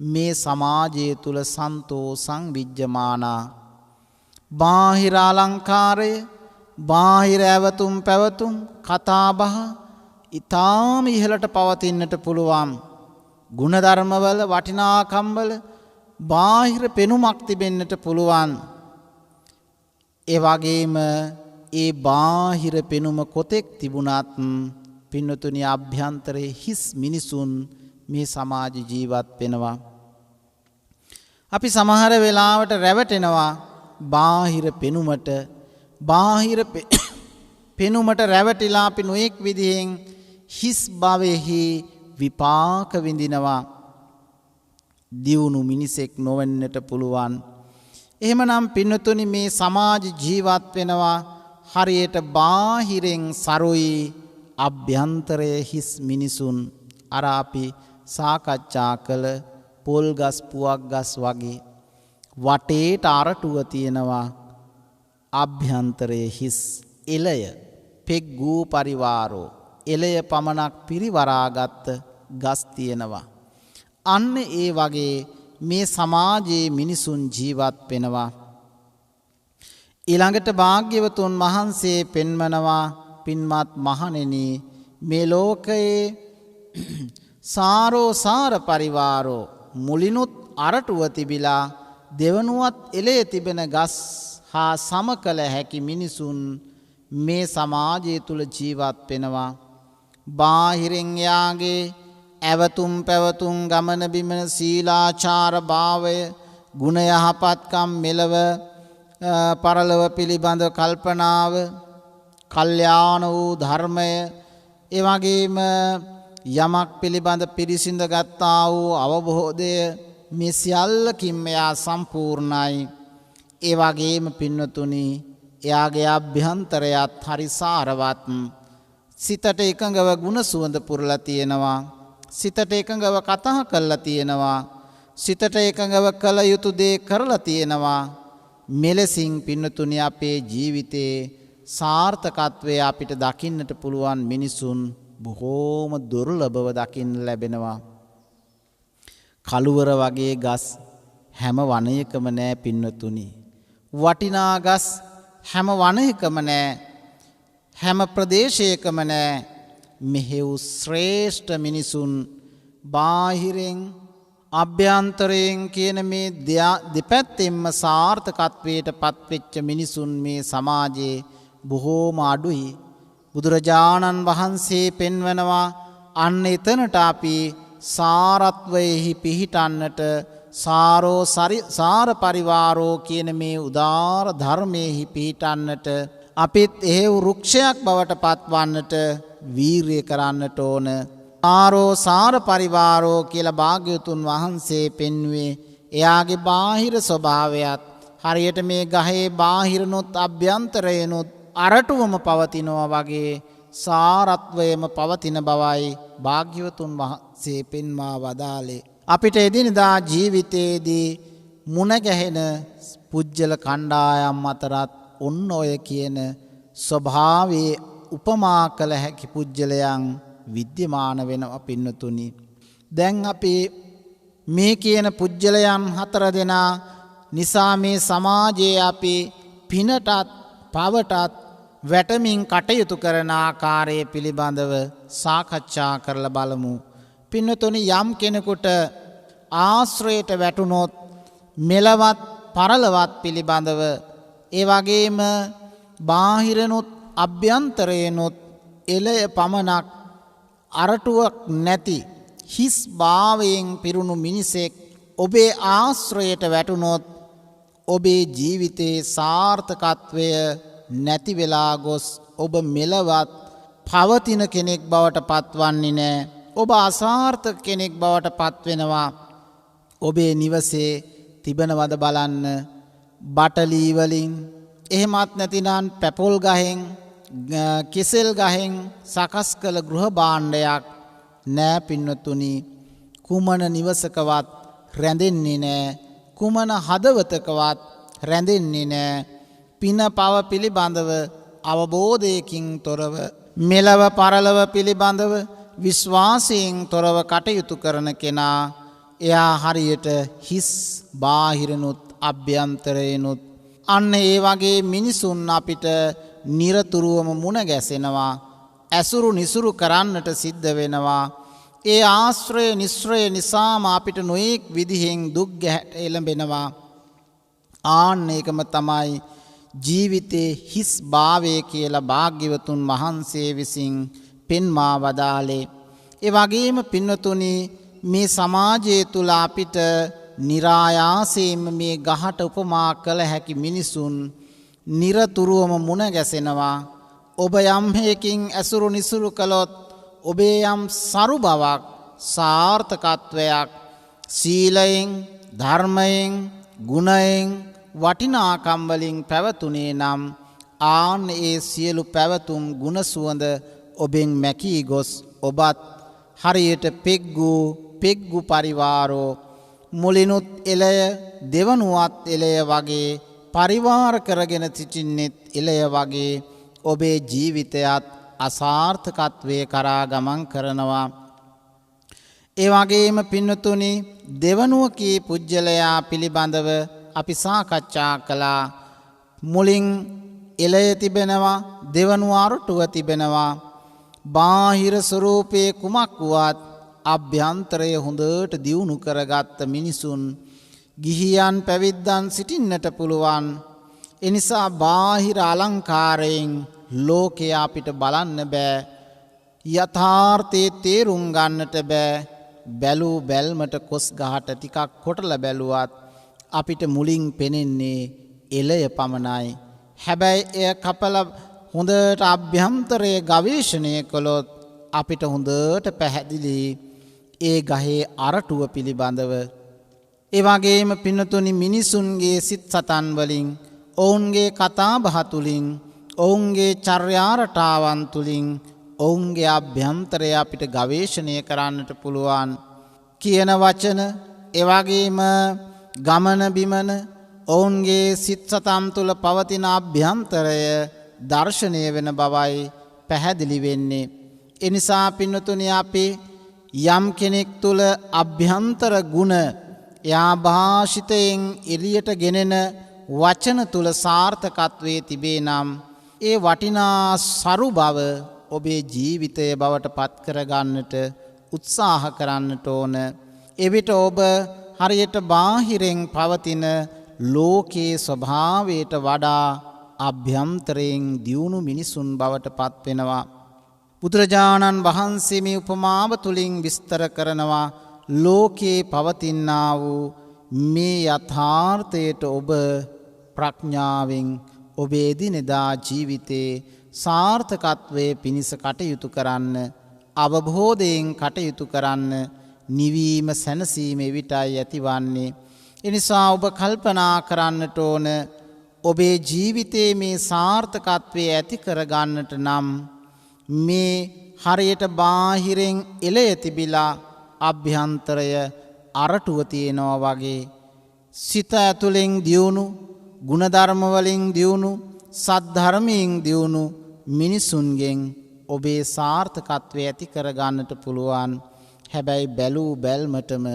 මේ සමාජය තුල සන්තෝ සංවිජ්ජමානා. බාහිර අලංකාරය, බාහිර ඇවතුම් පැවතුම් කතාබහ ඊටාම ඉහළට පවතින්නට පුළුවන්. ගුණධර්මවල වටිනාකම්වල බාහිර පෙනුමක් තිබෙන්නට පුළුවන්. ඒ වගේම ඒ බාහිර පෙනුම කොතෙක් තිබුණත් පින්නතුනි අභ්‍යන්තරයේ හිස් මිනිසුන් මේ සමාජ ජීවත් වෙනවා. අපි සමහර වෙලාවට රැවටෙනවා බාහිර පෙනුමට. බාහිර පෙනුමට රැවටිලා අපි නොඑක් විදිහෙන් හිස් භවෙහි විපාක විඳිනවා. දියුණු මිනිසෙක් නොවෙන්නට පුළුවන්. එහෙමනම් පින්නතුනි මේ සමාජ ජීවත් වෙනවා හරියට බාහිරෙන් සරුයි අභ්‍යන්තරයේ හිස් මිනිසුන් අර අපි සාකච්ඡා කළ පොල් ගස් පුවක් ගස් වගේ වටේට අරටුව තියෙනවා අභ්‍යන්තරයේ හිස් එළය පෙග්ගූ පරිවාරෝ එළය පමණක් පිරිවරාගත් ගස් තියෙනවා. අන්න ඒ වගේ මේ සමාජයේ මිනිසුන් ජීවත් වෙනවා. ඊළඟට භාග්‍යවතුන් වහන්සේ පෙන්වනවා පින්වත් මහණෙනි මේ ලෝකයේ සාරෝ සාර පරිවාරෝ මුලිනුත් අරටුව තිබිලා දෙවනුවත් එළේ තිබෙන ගස් හා සම කළ හැකි මිනිසුන් මේ සමාජය තුල ජීවත් වෙනවා. බාහිරින් යාගේ ඇවතුම් පැවතුම් ගමන බිමන සීලාචාර භාවය ගුණ යහපත්කම් මෙලව පරලොව පිළිබඳ කල්පනාව කල්යාණ වූ ධර්මය ඒ වගේම යමක් පිළිබඳ පිරිසිඳ ගත්තා වූ අවබෝධය මේ සියල්ලකින්ම එයා සම්පූර්ණයි. ඒ වගේම පින්නතුනි එයාගේ අභ්‍යන්තරයත් හරි සාරවත්. සිතට එකඟව ගුණ සුවඳ පුරලා තියෙනවා. සිතට එකඟව කතා කරලා තියෙනවා. සිතට එකඟව කළ යුතු දේ කරලා තියෙනවා. මෙලෙසින් පින්නතුනි අපේ ජීවිතේ සාර්ථකත්වය අපිට දකින්නට පුළුවන් මිනිසුන් බොහෝම දුර්ලභව දකින්න ලැබෙනවා. කළුවර වගේ ගස් හැම වනයකම නෑ පින්නතුනි. වටිනා ගස් හැම වනයකම නෑ. හැම ප්‍රදේශයකම නෑ. මෙහෙව් ශ්‍රේෂ්ඨ මිනිසුන් බාහිරෙන් අභ්‍යන්තරයෙන් කියන මේ දෙපැත්තෙන්ම සාර්ථකත්වයට පත්වෙච්ච මිනිසුන් මේ සමාජයේ බොහෝම අඩුයි. බුදුරජාණන් වහන්සේ පෙන්වනවා අන්න එතනට අපි සාරත්වයෙහි පිහිටන්නට සාර පරිවාරෝ කියන මේ උදාර ධර්මයෙහි පිහිටන්නට අපිත් එහෙව් වෘක්ෂයක් බවට පත්වන්නට වීරිය කරන්නට ඕන. සාර පරිවාරෝ කියලා භාග්‍යවතුන් වහන්සේ පෙන්වුවේ එයාගේ බාහිර ස්වභාවයත් හරියට මේ ගහේ බාහිරනොත් අභ්‍යන්තරයනොත් අරටුවම පවතිනවා වගේ සාරත්වයම පවතින බවයි භාග්‍යවතුන් වහන්සේ පෙන්වා වදාළේ. අපිට එදිනදා ජීවිතයේදී මුණ ගැහෙන පුජ්‍යල කණ්ඩායම් අතරත් ඔන්න ඔය කියන ස්වභාවයේ උපමා කළ හැකි පුජ්‍යලයන් විද්‍යමාන වෙනවා පින්නතුනි. දැන් අපි මේ කියන පුජ්‍යලයන් 4 දෙනා නිසා මේ සමාජයේ අපි පිනටත් පවටත් වැටමින් කටයුතු කරන ආකාරය පිළිබඳව සාකච්ඡා කරලා බලමු. පින්නතුනි යම් කෙනෙකුට ආශ්‍රයයට වැටුනොත් මෙලවත් පරලවත් පිළිබඳව ඒ වගේම බාහිරනොත් අභ්‍යන්තරයනොත් එළය පමණක් අරටුවක් නැති හිස් භාවයෙන් පිරුණු මිනිසෙක් ඔබේ ආශ්‍රයයට වැටුනොත් ඔබේ ජීවිතයේ සාර්ථකත්වය නැති වෙලා ගොස් ඔබ මෙලවත් පවතින කෙනෙක් බවට පත්වන්නේ නැහැ. ඔබ අසාර්ථක කෙනෙක් බවට පත්වෙනවා. ඔබේ නිවසේ තිබෙනවද බලන්න බටලී වලින් එහෙමත් නැතිනම් පැපොල් ගහෙන් කෙසෙල් ගහෙන් සකස් කළ ගෘහ භාණ්ඩයක් නෑ පින්නතුනි. කුමන නිවසකවත් රැඳෙන්නේ නෑ. කුමන හදවතකවත් රැඳෙන්නේ නෑ. පින පව පිළිබඳව අවබෝධයකින් තොරව මෙලව පරලව පිළිබඳව විශ්වාසයෙන් තොරව කටයුතු කරන කෙනා එයා හරියට හිස් බාහිරනුත් අභ්‍යන්තරයනුත් අන්න ඒ වගේ මිනිසුන් අපිට නිරතුරුවම මුණ ගැසෙනවා. ඇසුරු නිසුරු කරන්නට සිද්ධ වෙනවා. ඒ ආශ්‍රය නිශ්‍රය නිසාම අපිට නොයෙක් විදිහෙන් දුක් ගැට එළඹෙනවා. ආන්න ඒකම තමයි ජීවිතේ හිස් භාවය කියලා භාග්‍යවතුන් වහන්සේ විසින් පෙන්වා වදාළේ. ඒ වගේම පින්නතුනි මේ සමාජය තුල අපිට નિરાයාසයෙන්ම මේ ගහට උපමා කළ හැකි මිනිසුන් නිරතුරුවම මුණ ගැසෙනවා. ඔබ යම් හේකින් ඇසුරු නිසුරු කළොත් ඔබේ යම් සරු බවක් සාර්ථකත්වයක් සීලයෙන් ධර්මයෙන් ගුණයෙන් වටිනාකම් වලින් පැවතුනේ නම් ආන් ඒ සියලු පැවතුම් ගුණ සුවඳ ඔබෙන් මැකී ගොස් ඔබත් හරියට පෙග්ගු පරිවාරෝ මුලිනුත් එළය දෙවනුවත් එළය වගේ පරිවාර කරගෙන සිටින්නෙත් එළය වගේ ඔබේ ජීවිතයත් අසාර්ථකත්වයේ කරා ගමන් කරනවා. ඒ වගේම පින්නතුනි දෙවනුවකී පුජ්‍යලයා පිළිබඳව අපි සාකච්ඡා කළා. මුලින් එළය තිබෙනවා දෙවනුව අරටුව තිබෙනවා. බාහිර ස්වરૂපයේ කුමක් වුවත් අභ්‍යන්තරය හොඳට දියුණු කරගත්ත මිනිසුන් ගිහියන් පැවිද්දන් සිටින්නට පුළුවන්. එනිසා බාහිර අලංකාරයෙන් ලෝකය අපිට බලන්න බෑ. යථාර්ථයේ තේරුම් ගන්නට බෑ. බැලූ බැල්මට කොස් ගහට ටිකක් කොටලා බැලුවත් අපිට මුලින් පෙනෙන්නේ එළය පමණයි. හැබැයි එය කපලා හොඳට අභ්‍යන්තරයේ ගවේෂණය කළොත් අපිට හොඳට පැහැදිලි ඒ ගහේ අරටුව පිළිබඳව. ඒ වගේම පින්නතුනි මිනිසුන්ගේ සිත් සතන් වලින් ඔවුන්ගේ කතා බහ තුලින් ඔවුන්ගේ චර්යා රටාවන් තුලින් ඔවුන්ගේ අභ්‍යන්තරය අපිට ගවේෂණය කරන්නට පුළුවන්. කියන වචන ඒ වගේම ගමන බිමන ඔවුන්ගේ සිත් සතන් තුල පවතින අභ්‍යන්තරය දර්ශනය වෙන බවයි පැහැදිලි වෙන්නේ. එනිසා පින්නතුනි අපි යම් කෙනෙක් තුල අභ්‍යන්තර ගුණ යා භාෂිතයෙන් එළියට ගෙනෙන වචන තුල සාර්ථකත්වයේ තිබේ නම් ඒ වටිනා සරු බව ඔබේ ජීවිතය බවට පත් කරගන්නට උත්සාහ කරන්නට ඕන. එවිට ඔබ හරියට බාහිරෙන් පවතින ලෝකයේ ස්වභාවයට වඩා අභ්‍යන්තරයෙන් දියුණු මිනිසුන් බවට පත් වෙනවා. බුදුරජාණන් වහන්සේ මේ උපමාව තුලින් විස්තර කරනවා ලෝකේ පවතිනා වූ මේ යථාර්ථයට ඔබ ප්‍රඥාවෙන් ඔබේ දිනදා ජීවිතේ සාර්ථකත්වයේ පිණිස කටයුතු කරන්න, අවබෝධයෙන් කටයුතු කරන්න, නිවීම සැනසීම එවිටයි ඇතිවන්නේ. එනිසා ඔබ කල්පනා කරන්නට ඕන ඔබේ ජීවිතයේ මේ සාර්ථකත්වයේ ඇති කරගන්නට නම් මේ හරියට බාහිරෙන් එළය තිබිලා අභ්‍යන්තරය අරටුව තියෙනවා වගේ සිත ඇතුලෙන් දියුණු, ගුණධර්ම වලින් දියුණු, සද්ධර්මයෙන් දියුණු මිනිසුන්ගෙන් ඔබේ සාර්ථකත්වය ඇති කරගන්නට පුළුවන්. හැබැයි බැලූ බැල්මටම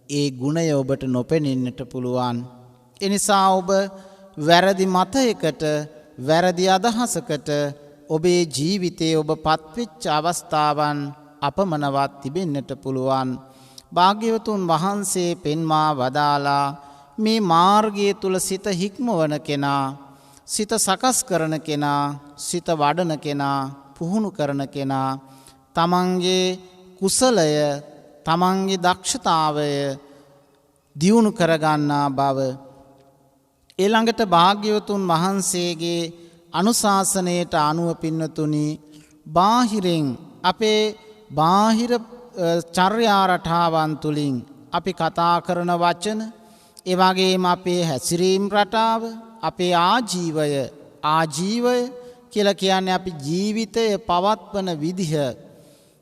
ඒ ගුණය ඔබට නොපෙනෙන්නට පුළුවන්. එනිසා ඔබ වැරදි මතයකට, වැරදි අදහසකට ඔබේ ජීවිතයේ ඔබ පත්වෙච්ච අවස්ථාවන් අපමණවත් තිබෙන්නට පුළුවන්. භාග්‍යවතුන් වහන්සේ පෙන්වා වදාලා මේ මාර්ගය තුල සිත හික්මවන කෙනා, සිත සකස් කරන කෙනා, සිත වඩන කෙනා, පුහුණු කරන කෙනා තමන්ගේ කුසලය, තමන්ගේ දක්ෂතාවය දියුණු කරගන්නා බව ඊළඟට භාග්‍යවතුන් වහන්සේගේ අනුශාසනයට අනුව පින්නතුනි බාහිරින් අපේ බාහිර චර්යා රටාවන් තුලින් අපි කතා කරන වචන, ඒ වගේම අපේ හැසිරීම් රටාව, අපේ ආජීවය කියලා කියන්නේ අපි ජීවිතය පවත්වන විදිහ,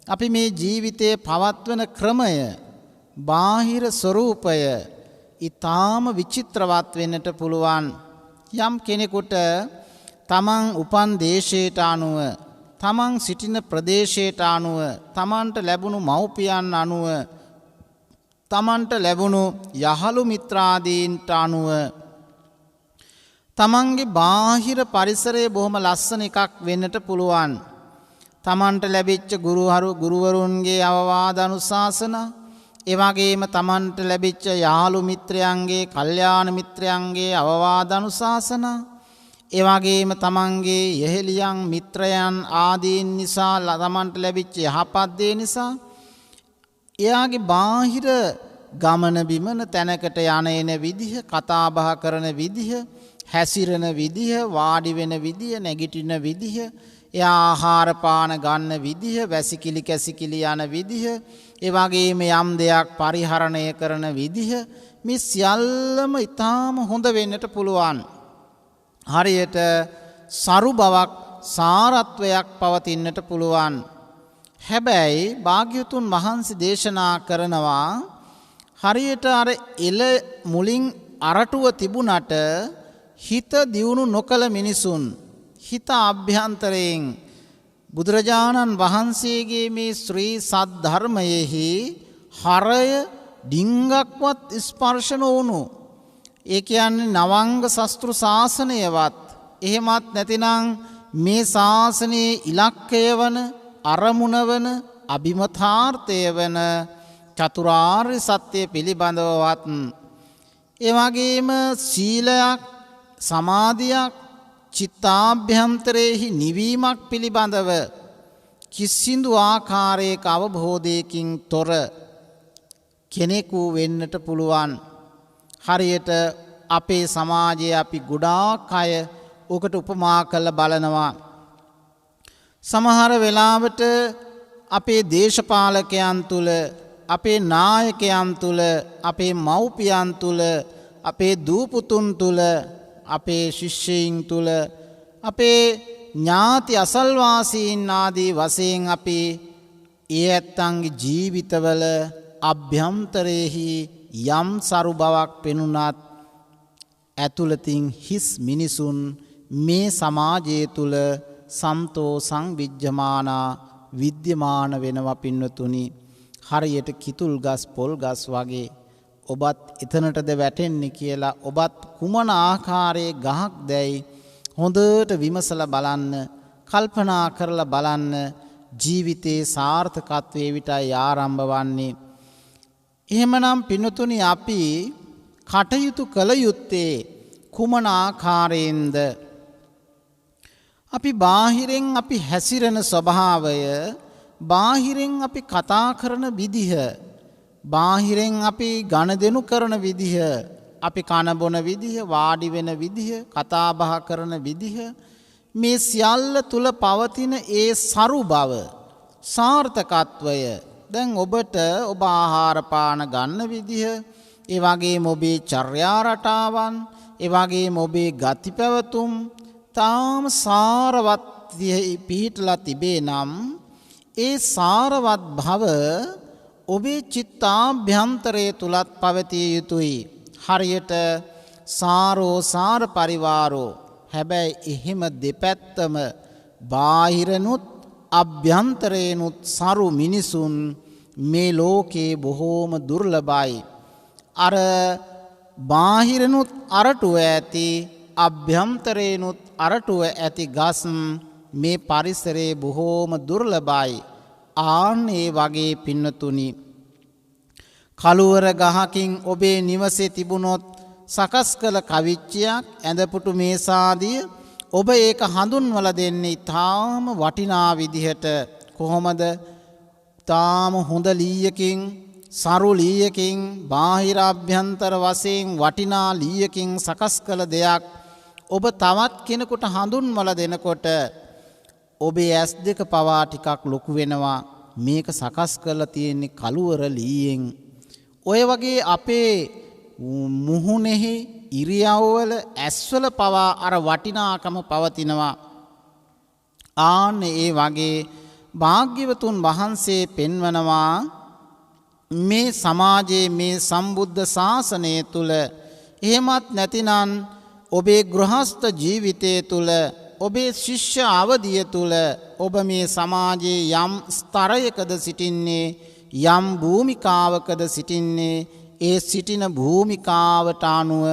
අපි මේ ජීවිතය පවත්වන ක්‍රමය, බාහිර ස්වરૂපය ඊටාම විචිත්‍රවත් වෙන්නට පුළුවන්. යම් කෙනෙකුට තමන් උපන් දේශයට අනුව, තමන් සිටින ප්‍රදේශයට අනුව, තමන්ට ලැබුණු මව්පියන් අනුව, තමන්ට ලැබුණු යහළු මිත්‍රාදීන්ට අනුව තමන්ගේ බාහිර පරිසරය බොහොම ලස්සන එකක් වෙන්නට පුළුවන්. තමන්ට ලැබිච්ච ගුරුවරුන්ගේ අවවාද අනුශාසනා, ඒ වගේම තමන්ට ලැබිච්ච යාළු මිත්‍රයන්ගේ, කල්යාණ මිත්‍රයන්ගේ අවවාද අනුශාසනා, ඒ වගේම තමන්ගේ යෙහෙලියන් මිත්‍රයන් ආදීන් නිසා තමන්ට ලැබිච්ච යහපත් දේ නිසා එයාගේ බාහිර ගමන බිමන තැනකට යන එන විදිහ, කතා බහ කරන විදිහ, හැසිරෙන විදිහ, වාඩි වෙන විදිහ, නැගිටින විදිහ, එයා ආහාර පාන ගන්න විදිහ, වැසිකිලි කැසිකිලි යන විදිහ, ඒ වගේම යම් දෙයක් පරිහරණය කරන විදිහ, මේ සියල්ලම ඊටාම හොඳ වෙන්නට පුළුවන්. හරියට සරු බවක්, සාරත්වයක් පවතින්නට පුළුවන්. හැබැයි භාග්‍යවතුන් වහන්සේ දේශනා කරනවා හරියට අර එළ මුලින් අරටුව තිබුණට හිත දියුණු නොකළ මිනිසුන්, හිත අභ්‍යන්තරයෙන් බුදුරජාණන් වහන්සේගේ මේ ශ්‍රී සද්ධර්මයෙහි හරය ඩිංගක්වත් ස්පර්ශ නොවුණු, ඒ කියන්නේ නවංග ශස්ත්‍රු ශාසනයවත්, එහෙමත් නැතිනම් මේ ශාසනයේ ඉලක්කය වන, අරමුණ වන, අභිමතාර්ථය වන චතුරාර්ය සත්‍ය පිළිබඳවවත්, ඒ වගේම සීලයක්, සමාධියක්, චිත්තාභ්‍යන්තරයෙහි නිවීමක් පිළිබඳව කිසිදු ආකාරයක අවබෝධයකින් තොර කෙනෙකු වෙන්නට පුළුවන්. හරියට අපේ සමාජයේ අපි ගොඩාක් අය ඔකට උපමා කරලා බලනවා. සමහර වෙලාවට අපේ දේශපාලකයන් තුල, අපේ නායකයන් තුල, අපේ මව්පියන් තුල, අපේ දූපුතුන් තුල, අපේ ශිෂ්‍යයින් තුල, අපේ ඥාති අසල්වාසීන් ආදී වශයෙන් අපි ඒ ඇත්තන්ගේ ජීවිතවල අභ්‍යන්තරයෙහි යම් සරු බවක් පෙනුනත් ඇතුළතින් හිස් මිනිසුන් මේ සමාජය තුල සන්තෝසං විජ්ජමානා විද්‍යමාන වෙනවා පින්නතුනි. හරියට කිතුල් ගස්, පොල් ගස් වගේ. ඔබත් එතනටද වැටෙන්නේ කියලා ඔබත් කුමන ආකාරයේ ගහක් දැයි හොඳට විමසලා බලන්න, කල්පනා කරලා බලන්න. ජීවිතේ සාර්ථකත්වයේ විටයි ආරම්භ වන්නේ. එහෙමනම් පින්නතුනි අපි කටයුතු කළ යුත්තේ කුමන ආකාරයෙන්ද? අපි බාහිරෙන් අපි හැසිරෙන ස්වභාවය, බාහිරෙන් අපි කතා කරන විදිහ, බාහිරෙන් අපි ගනුදෙනු කරන විදිහ, අපි කන බොන විදිහ, වාඩි වෙන විදිහ, කතා බහ කරන විදිහ, මේ සියල්ල තුල පවතින ඒ සරු බව, සාර්ථකත්වය, දැන් ඔබට ඔබ ආහාර පාන ගන්න විදිහ, ඒ වගේම ඔබේ චර්යා රටාවන්, ඒ වගේම ඔබේ ගති පැවතුම් තාම සාරවත් පිහිටලා තිබේ නම් ඒ සාරවත් භව ඔබේ චිත්තාභ්‍යන්තරයේ තුලත් පවතිය යුතුයි. හරියට සාරෝ සාර පරිවාරෝ. හැබැයි එහෙම දෙපැත්තම බාහිරනුත් අභ්‍යන්තරේනුත් සරු මිනිසුන් මේ ලෝකේ බොහෝම දුර්ලභයි. අර බාහිරනුත් අරටුව ඇති, අභ්‍යන්තරේනුත් අරටුව ඇති ගස් මේ පරිසරයේ බොහෝම දුර්ලභයි. ආන් ඒ වගේ පින්නතුනි, කළුවර ගහකින් ඔබේ නිවසේ තිබුණොත් සකස් කළ කවිච්චයක්, ඇඳපුටු මේසාදිය, ඔබ ඒක හඳුන්වලා දෙන්නේ තාම වටිනා විදිහට. කොහොමද? තාම හොඳ ලීයකින්, සරු ලීයකින්, බාහිර අභ්‍යන්තර වශයෙන් වටිනා ලීයකින් සකස් කළ දෙයක් ඔබ තවත් කෙනෙකුට හඳුන්වලා දෙනකොට ඔබේ ඇස් දෙක පවා ටිකක් ලොකු වෙනවා. මේක සකස් කරලා තියෙන්නේ කළුවර ලීයෙන්. ඔය වගේ අපේ මුහුණෙහි, ඉරියව්වල, ඇස්වල පවා අර වටිනාකම පවතිනවා. ආන්න ඒ වගේ භාග්‍යවතුන් වහන්සේ පෙන්වනවා මේ සමාජයේ, මේ සම්බුද්ධ ශාසනය තුල, එහෙමත් නැතිනම් ඔබේ ගෘහස්ත ජීවිතය තුල, ඔබේ ශිෂ්‍ය අවධිය තුල ඔබ මේ සමාජයේ යම් ස්තරයකද සිටින්නේ, යම් භූමිකාවකද සිටින්නේ, ඒ සිටින භූමිකාවට අනුව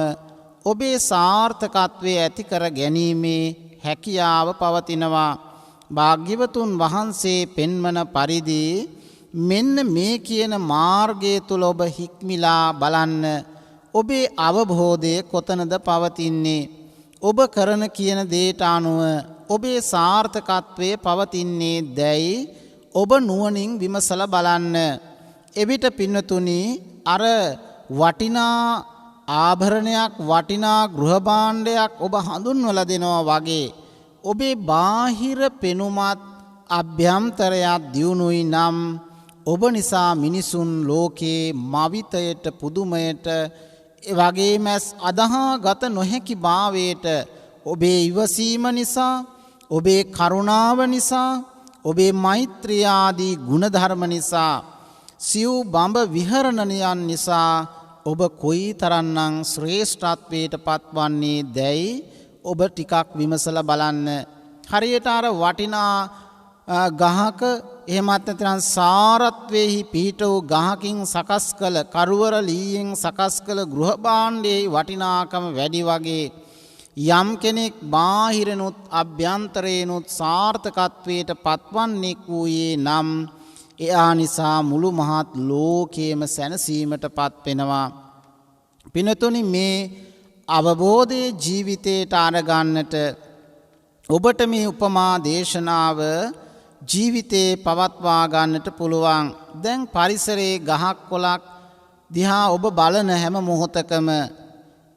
ඔබේ සාර්ථකත්වයේ ඇති කර ගැනීමේ හැකියාව පවතිනවා. භාග්‍යවතුන් වහන්සේ පෙන්වන පරිදි මෙන්න මේ කියන මාර්ගය තුල ඔබ හික්මිලා බලන්න. ඔබේ අවබෝධය කොතනද පවතින්නේ? ඔබ කරන කියන දේට අනුව ඔබේ සාර්ථකත්වයේ පවතින්නේ දැයි ඔබ නුවණින් විමසලා බලන්න. එවිට පින්නතුනි, අර වටිනා ආභරණයක්, වටිනා ගෘහ භාණ්ඩයක් ඔබ හඳුන්වලා දෙනවා වගේ ඔබේ බාහිර පෙනුමත් අභ්‍යන්තරයක් දියුණුයි නම් ඔබ නිසා මිනිසුන් ලෝකේ මවිතයට පුදුමයට වගේම අදහා ගත නොහැකි භාවයට ඔබේ ඉවසීම නිසා ඔබේ කරුණාව නිසා ඔබේ මෛත්‍රිය ආදී ගුණධර්ම නිසා සිව් බඹ විහරණයන් නිසා ඔබ කොයි තරම්නම් ශ්‍රේෂ්ඨත්වයට පත්වන්නේ දැයි ඔබ ටිකක් විමසලා බලන්න. හරියට අර වටිනා ගහක එහෙමත් නැත්නම් සාරත්වයේහි පිහිට වූ ගහකින් සකස් කළ කරුවර ලීයෙන් සකස් කළ ගෘහ භාණ්ඩයේ වටිනාකම වැඩි වගේ යම් කෙනෙක් බාහිරනොත් අභ්‍යන්තරේනොත් සාර්ථකත්වයට පත්වන්නෙක් වූයේ නම් එයා නිසා මුළු මහත් ලෝකයේම සැනසීමට පත් වෙනවා. පිනතුනි මේ අවබෝධයේ ජීවිතයට අරගන්නට ඔබට මේ උපමා දේශනාව ජීවිතේ පවත්වා ගන්නට පුළුවන්. දැන් පරිසරයේ ගහක් කොළක් දිහා ඔබ බලන හැම මොහොතකම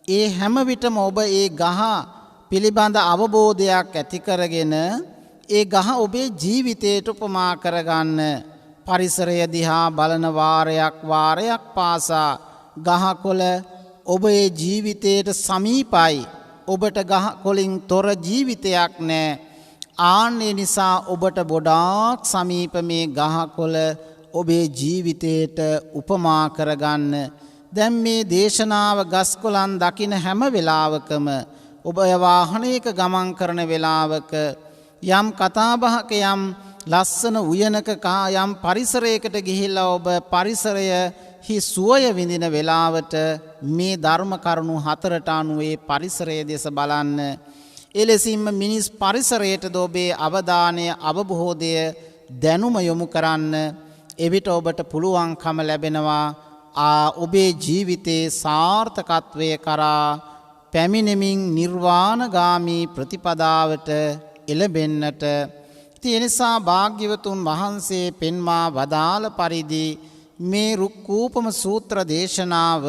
ඒ හැම විටම ඔබ ඒ ගහ පිළිබඳ අවබෝධයක් ඇති කරගෙන ඒ ගහ ඔබේ ජීවිතයට උපමා කරගන්න. පරිසරය දිහා බලන වාරයක් පාසා ගහකොළ ඔබේ ජීවිතයට සමීපයි. ඔබට ගහකොළින් තොර ජීවිතයක් නෑ. ආන්නේ නිසා ඔබට ගොඩාක් සමීප මේ ගහකොළ ඔබේ ජීවිතයට උපමා කරගන්න. දැන් මේ දේශනාව ගස්කොළන් දකින හැම වෙලාවකම ඔබ වාහනයක ගමන් කරන වෙලාවක යම් කතාබහක යම් ලස්සන උයනක යම් පරිසරයකට ගිහිල්ලා ඔබ පරිසරයෙහි සුවය විඳින වෙලාවට මේ ධර්ම කරුණු හතරට අනුව ඒ පරිසරය දෙස බලන්න. එලෙසින්ම මිනිස් පරිසරයට ඔබේ අවධානය අවබෝධය දැනුම යොමු කරන්න. එවිට ඔබට පුළුවන්කම ලැබෙනවා ඔබේ ජීවිතයේ සාර්ථකත්වය කරා පැමිණෙමින් නිර්වාණගාමී ප්‍රතිපදාවට එළඹෙන්නට. ඒ නිසා භාග්‍යවතුන් වහන්සේ පෙන්වා වදාළ පරිදි මේ රුක්කූපම සූත්‍ර දේශනාව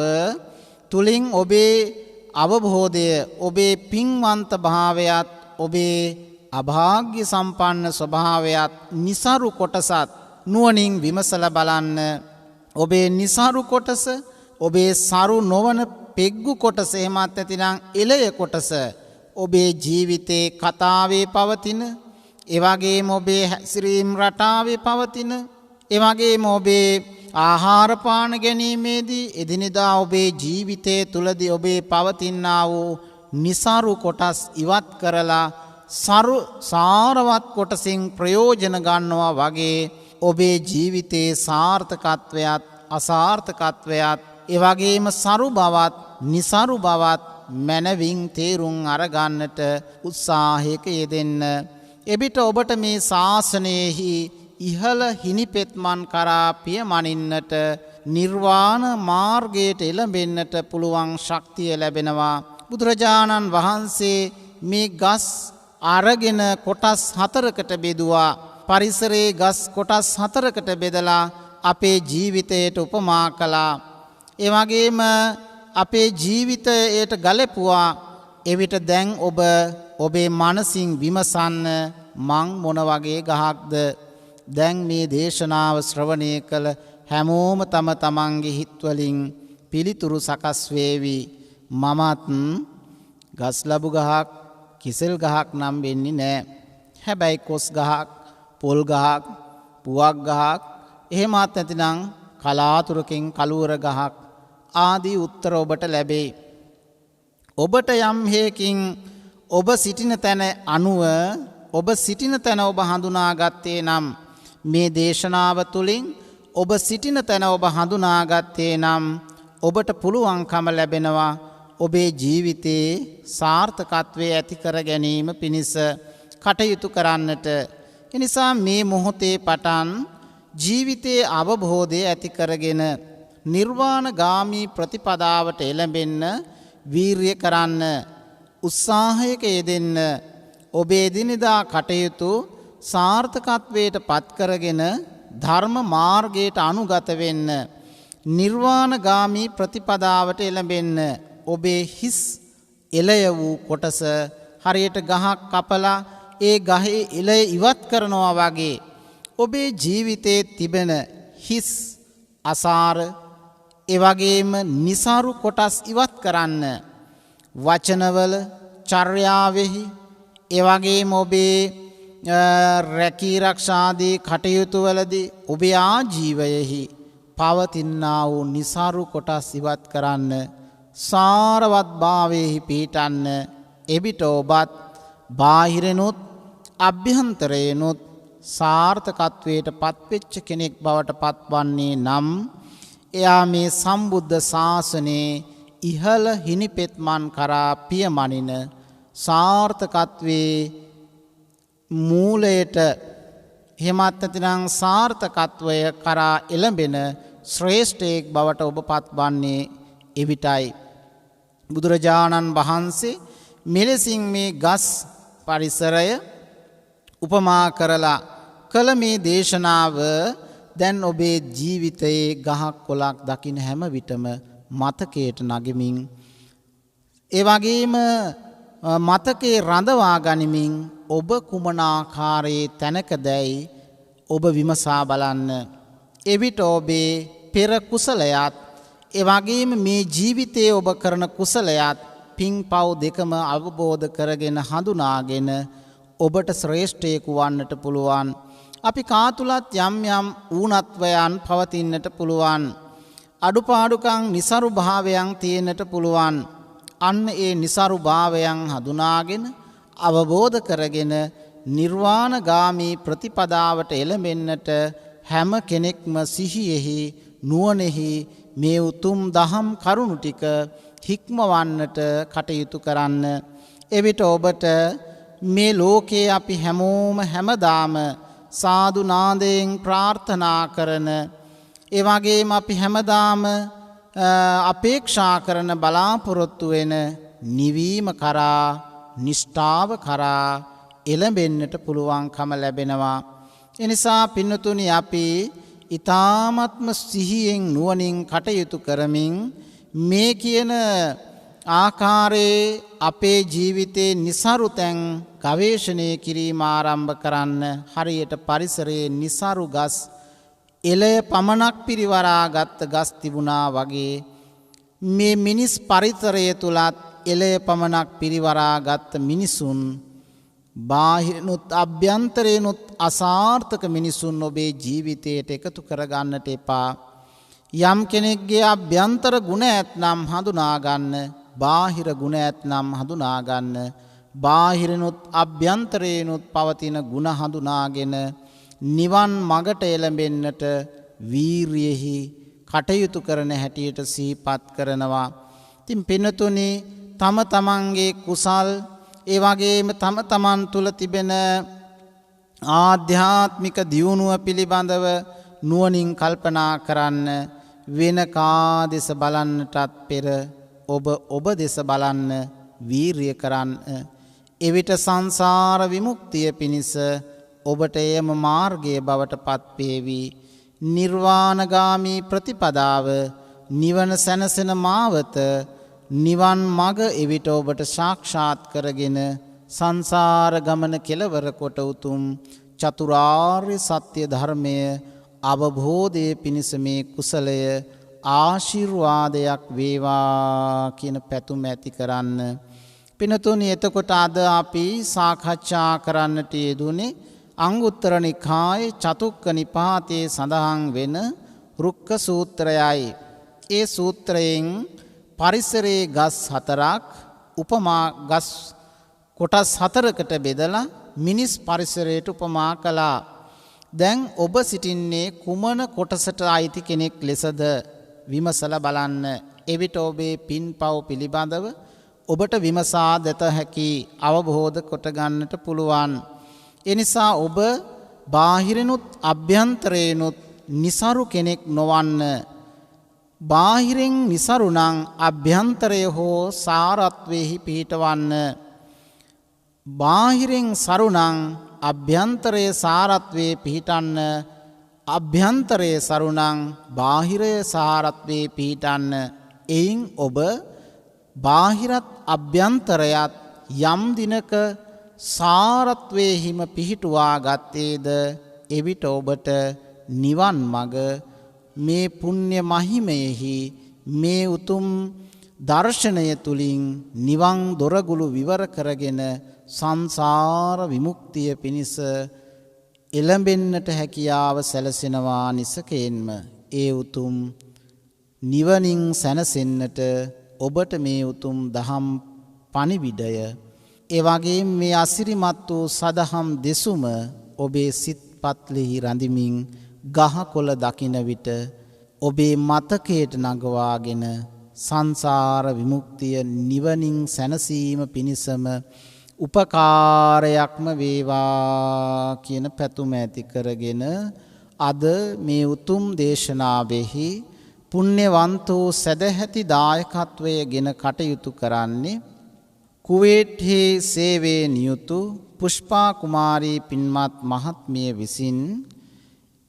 තුලින් ඔබේ අවබෝධය ඔබේ පින්වන්ත භාවයත් ඔබේ අභාග්‍ය සම්පන්න ස්වභාවයත් නිසරු කොටසත් නුවණින් විමසලා බලන්න. ඔබේ නිසරු කොටස ඔබේ සරු නොවන පෙග්ගු කොටස එහෙමත් නැතිනම් එළය කොටස ඔබේ ජීවිතේ කතාවේ පවතින එවැගේම ඔබේ හැසිරීම් රටාවේ පවතින එවැගේම ඔබේ ආහාර පාන ගැනීමේදී එදිනෙදා ඔබේ ජීවිතයේ තුලදී ඔබේ පවතිනා වූ නිසරු කොටස් ඉවත් කරලා සාරවත් කොටසින් ප්‍රයෝජන ගන්නවා වගේ ඔබේ ජීවිතයේ සාර්ථකත්වයත් අසාර්ථකත්වයත් එවැගේම සරු බවත් නිසරු බවත් මනවින් තේරුම් අරගන්නට උත්සාහයක යෙදෙන්න. එවිට ඔබට මේ ශාසනයෙහි ඉහළ හිනිපෙත්මන් කරා පියමනින්නට නිර්වාණ මාර්ගයට එළඹෙන්නට පුළුවන් ශක්තිය ලැබෙනවා. බුදුරජාණන් වහන්සේ මේ ගස් අරගෙන කොටස් 4කට බෙදුවා. පරිසරයේ ගස් කොටස් 4කට බෙදලා අපේ ජීවිතයට උපමා කළා. ඒ වගේම අපේ ජීවිතයට ගලපුවා. එවිට දැන් ඔබ ඔබේ මනසින් විමසන්න මං මොන වගේ ගහක්ද? දැන් මේ දේශනාව ශ්‍රවණය කළ හැමෝම තම තමන්ගේ හිත්වලින් පිළිතුරු සකස් වේවි. මමත් ගස් ලැබු ගහක් කිසෙල් ගහක් නම් වෙන්නේ නැහැ. හැබැයි කොස් ගහක් පොල් ගහක් පුවක් ගහක් එහෙමත් නැතිනම් කලාතුරකින් කළුවර ගහක් ආදී උත්තර ඔබට ලැබේ. ඔබට යම් හේකින් ඔබ සිටින තැන අනුව ඔබ සිටින තැන ඔබ හඳුනාගත්තේ නම් මේ දේශනාව තුළින් ඔබ සිටින තැන ඔබ හඳුනාගත්තේ නම් ඔබට පුළුවන්කම ලැබෙනවා ඔබේ ජීවිතයේ සාර්ථකත්වයේ ඇති කර ගැනීම පිණිස කටයුතු කරන්නට. එනිසා මේ මොහොතේ පටන් ජීවිතයේ අවබෝධය ඇති කරගෙන නිර්වාණගාමී ප්‍රතිපදාවට එළඹෙන්න වීරිය කරන්න උත්සාහයක යෙදෙන්න. ඔබේ දිනදා කටයුතු සාර්ථකත්වයට පත් කරගෙන ධර්ම මාර්ගයට අනුගත වෙන්න නිර්වාණගාමී ප්‍රතිපදාවට එළඹෙන්න. ඔබේ හිස් එළය වූ කොටස හරියට ගහක් කපලා ඒ ගහේ එළය ඉවත් කරනවා වගේ ඔබේ ජීවිතයේ තිබෙන හිස් අසාර එවැගේම නිසරු කොටස් ඉවත් කරන්න. වචනවල චර්යාවෙහි එවැගේම ඔබේ රැකී රක්ෂාදී කටයුතු වලදී ඔබේ ආජීවයෙහි පවතිනා වූ නිසරු කොටස් ඉවත් කරන්න. සාරවත් භාවයෙහි පිහිටන්න. එවිට ඔබත් බාහිරෙනුත් අභ්‍යන්තරයෙනුත් සාර්ථකත්වයට පත්වෙච්ච කෙනෙක් බවට පත්වන්නේ නම් එයා මේ සම්බුද්ධ ශාසනයේ ඉහළ හිනිපෙත්මන් කරා පියමනින සාර්ථකත්වයේ මූලයට එහෙමත් නැතිනම් සාර්ථකත්වය කරා එළඹෙන ශ්‍රේෂ්ඨයෙක් බවට ඔබ පත්වන්නේ එවිටයි. බුදුරජාණන් වහන්සේ මෙලෙසින් මේ ගස් පරිසරය උපමා කරලා කළ මේ දේශනාව දැන් ඔබේ ජීවිතයේ ගහක් කොළක් දකින හැම විටම මතකයට නගමින් ඒ වගේම මතකේ රඳවා ගනිමින් ඔබ කුමන ආකාරයේ තැනකදැයි ඔබ විමසා බලන්න. එවිට ඔබේ පෙර කුසලයත් ඒ වගේම මේ ජීවිතයේ ඔබ කරන කුසලයත් පින්පව් දෙකම අවබෝධ කරගෙන හඳුනාගෙන ඔබට ශ්‍රේෂ්ඨයෙකු වන්නට පුළුවන්. අපි කාතුලත් යම් යම් ඌනත්වයන් පවතින්නට පුළුවන්. අඩුපාඩුකම් නිසරු භාවයන් තියෙන්නට පුළුවන්. අන්න ඒ නිසරු භාවයන් හඳුනාගෙන අවබෝධ කරගෙන නිර්වාණගාමී ප්‍රතිපදාවට එළඹෙන්නට හැම කෙනෙක්ම සිහියෙහි නුවණෙහි මේ උතුම් දහම් කරුණු ටික හික්මවන්නට කටයුතු කරන්න. එවිට ඔබට මේ ලෝකයේ අපි හැමෝම හැමදාම සාදු නාදයෙන් ප්‍රාර්ථනා කරන ඒ වගේම අපි හැමදාම අපේක්ෂා කරන බලාපොරොත්තු වෙන නිවීම කරා නිෂ්ඨාව කරා එළඹෙන්නට පුළුවන්කම ලැබෙනවා. එනිසා පින්නතුනි අපි ඊ타ත්ම සිහියෙන් නුවණින් කටයුතු කරමින් මේ කියන ආකාරයේ අපේ ජීවිතේ નિසරු තැන් ගවේෂණය කිරීම ආරම්භ කරන්න. හරියට පරිසරයේ નિසරු ගස් එළය පමණක් පිරිවරාගත් ගස් තිබුණා වගේ මේ මිනිස් පරිසරය තුලත් එළය පමණක් පිරිවරාගත් මිනිසුන් බාහිරනුත් අභ්‍යන්තරේනුත් අසාර්ථක මිනිසුන් ඔබේ ජීවිතයට එකතු කරගන්නට එපා. යම් කෙනෙක්ගේ අභ්‍යන්තර ගුණ ඇතනම් හඳුනා ගන්න, බාහිර ගුණ ඇතනම් හඳුනා ගන්න. බාහිරනුත් අභ්‍යන්තරේනුත් පවතින ගුණ හඳුනාගෙන නිවන් මගට එළඹෙන්නට වීරියෙහි කටයුතු කරන හැටියට සිහිපත් කරනවා. ඉතින් පින්නතුනි තම තමන්ගේ කුසල් ඒ වගේම තම තමන් තුල තිබෙන ආධ්‍යාත්මික දියුණුව පිළිබඳව නුවණින් කල්පනා කරන්න. වෙන කා දෙස බලන්නටත් පෙර ඔබ දෙස බලන්න වීරිය කරන්න. එවිට සංසාර විමුක්තිය පිණිස ඔබට එයම මාර්ගය බවට පත්වේවි. නිර්වාණගාමී ප්‍රතිපදාව නිවන සැනසෙන මාවත නිවන් මඟ එවිට ඔබට සාක්ෂාත් කරගෙන සංසාර ගමන කෙලවර කොට උතුම් චතුරාර්ය සත්‍ය ධර්මය අවබෝධයේ පිණිස මේ කුසලය ආශිර්වාදයක් වේවා කියන පැතුම ඇති කරන්න. පිනතුනි එතකොට අද අපි සාකච්ඡා කරන්නට යෙදුනේ අංගුත්තර නිකායේ චතුක්ක නිපාතයේ සඳහන් වෙන රුක්ක සූත්‍රයයි. ඒ සූත්‍රයෙන් පරිසරයේ ගස් හතරක් උපමා ගස් කොටස් හතරකට බෙදලා මිනිස් පරිසරයට උපමා කළා. දැන් ඔබ සිටින්නේ කුමන කොටසට අයිති කෙනෙක් ලෙසද විමසලා බලන්න. එවිට ඔබේ පින්පව් පිළිබඳව ඔබට විමසා දත හැකි අවබෝධ කොට ගන්නට පුළුවන්. එනිසා ඔබ බාහිරනුත් අභ්‍යන්තරේනුත් નિසරු කෙනෙක් නොවන්න. බාහිරින් નિසරු නම් අභ්‍යන්තරය හෝ සාරත්වෙහි පිහිටවන්න. බාහිරින් සරු නම් අභ්‍යන්තරයේ සාරත්වයේ පිහිටන්න. අභ්‍යන්තරයේ සරු නම් බාහිරයේ සාරත්වයේ පිහිටන්න. එයින් ඔබ බාහිරත් අභ්‍යන්තරයත් යම් දිනක සාරත්වයේහිම පිහිටුවා ගත්තේද එවිට ඔබට නිවන් මඟ මේ පුණ්‍ය මහිමයෙහි මේ උතුම් දර්ශනය තුලින් නිවන් දොරගුළු විවර කරගෙන සංසාර විමුක්තිය පිණිස එළඹෙන්නට හැකියාව සැලසෙනවා නිසකයෙන්ම ඒ උතුම් නිවනින් සැනසෙන්නට ඔබට මේ උතුම් දහම් පණිවිඩය ඒ වගේම මේ අසිරිමත් වූ සදහම් දෙසුම ඔබේ සිත්පත්ලෙහි රඳමින් ගහකොළ දකින විට ඔබේ මතකයට නගවාගෙන සංසාර විමුක්තිය නිවනින් සැනසීම පිණිසම උපකාරයක්ම වේවා කියන පැතුම ඇති කරගෙන අද මේ උතුම් දේශනාවෙහි පුණ්‍යවන්තෝ සදැහැති දායකත්වයගෙන කටයුතු කරන්නේ කුවේට්හි සේවයේ නියුතු පුෂ්පා කුමාරී පින්වත් මහත්මිය විසින්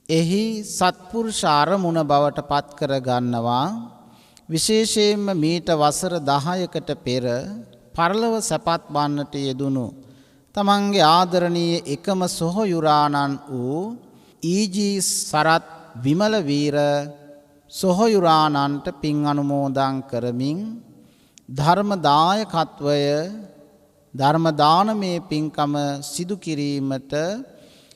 එහි සත්පුරුෂ අරමුණ බවට පත් කර ගන්නවා. විශේෂයෙන්ම මීට වසර 10කට පෙර පරලොව සැපත් වන්නට යෙදුණු තමන්ගේ ආදරණීය එකම සොහොයුරාණන් වූ ඊජී සරත් විමල වීර සොහොයුරාණන්ට පින් අනුමෝදන් කරමින් ධර්මදායකත්වය ධර්ම දානමේ පින්කම සිදු කිරීමට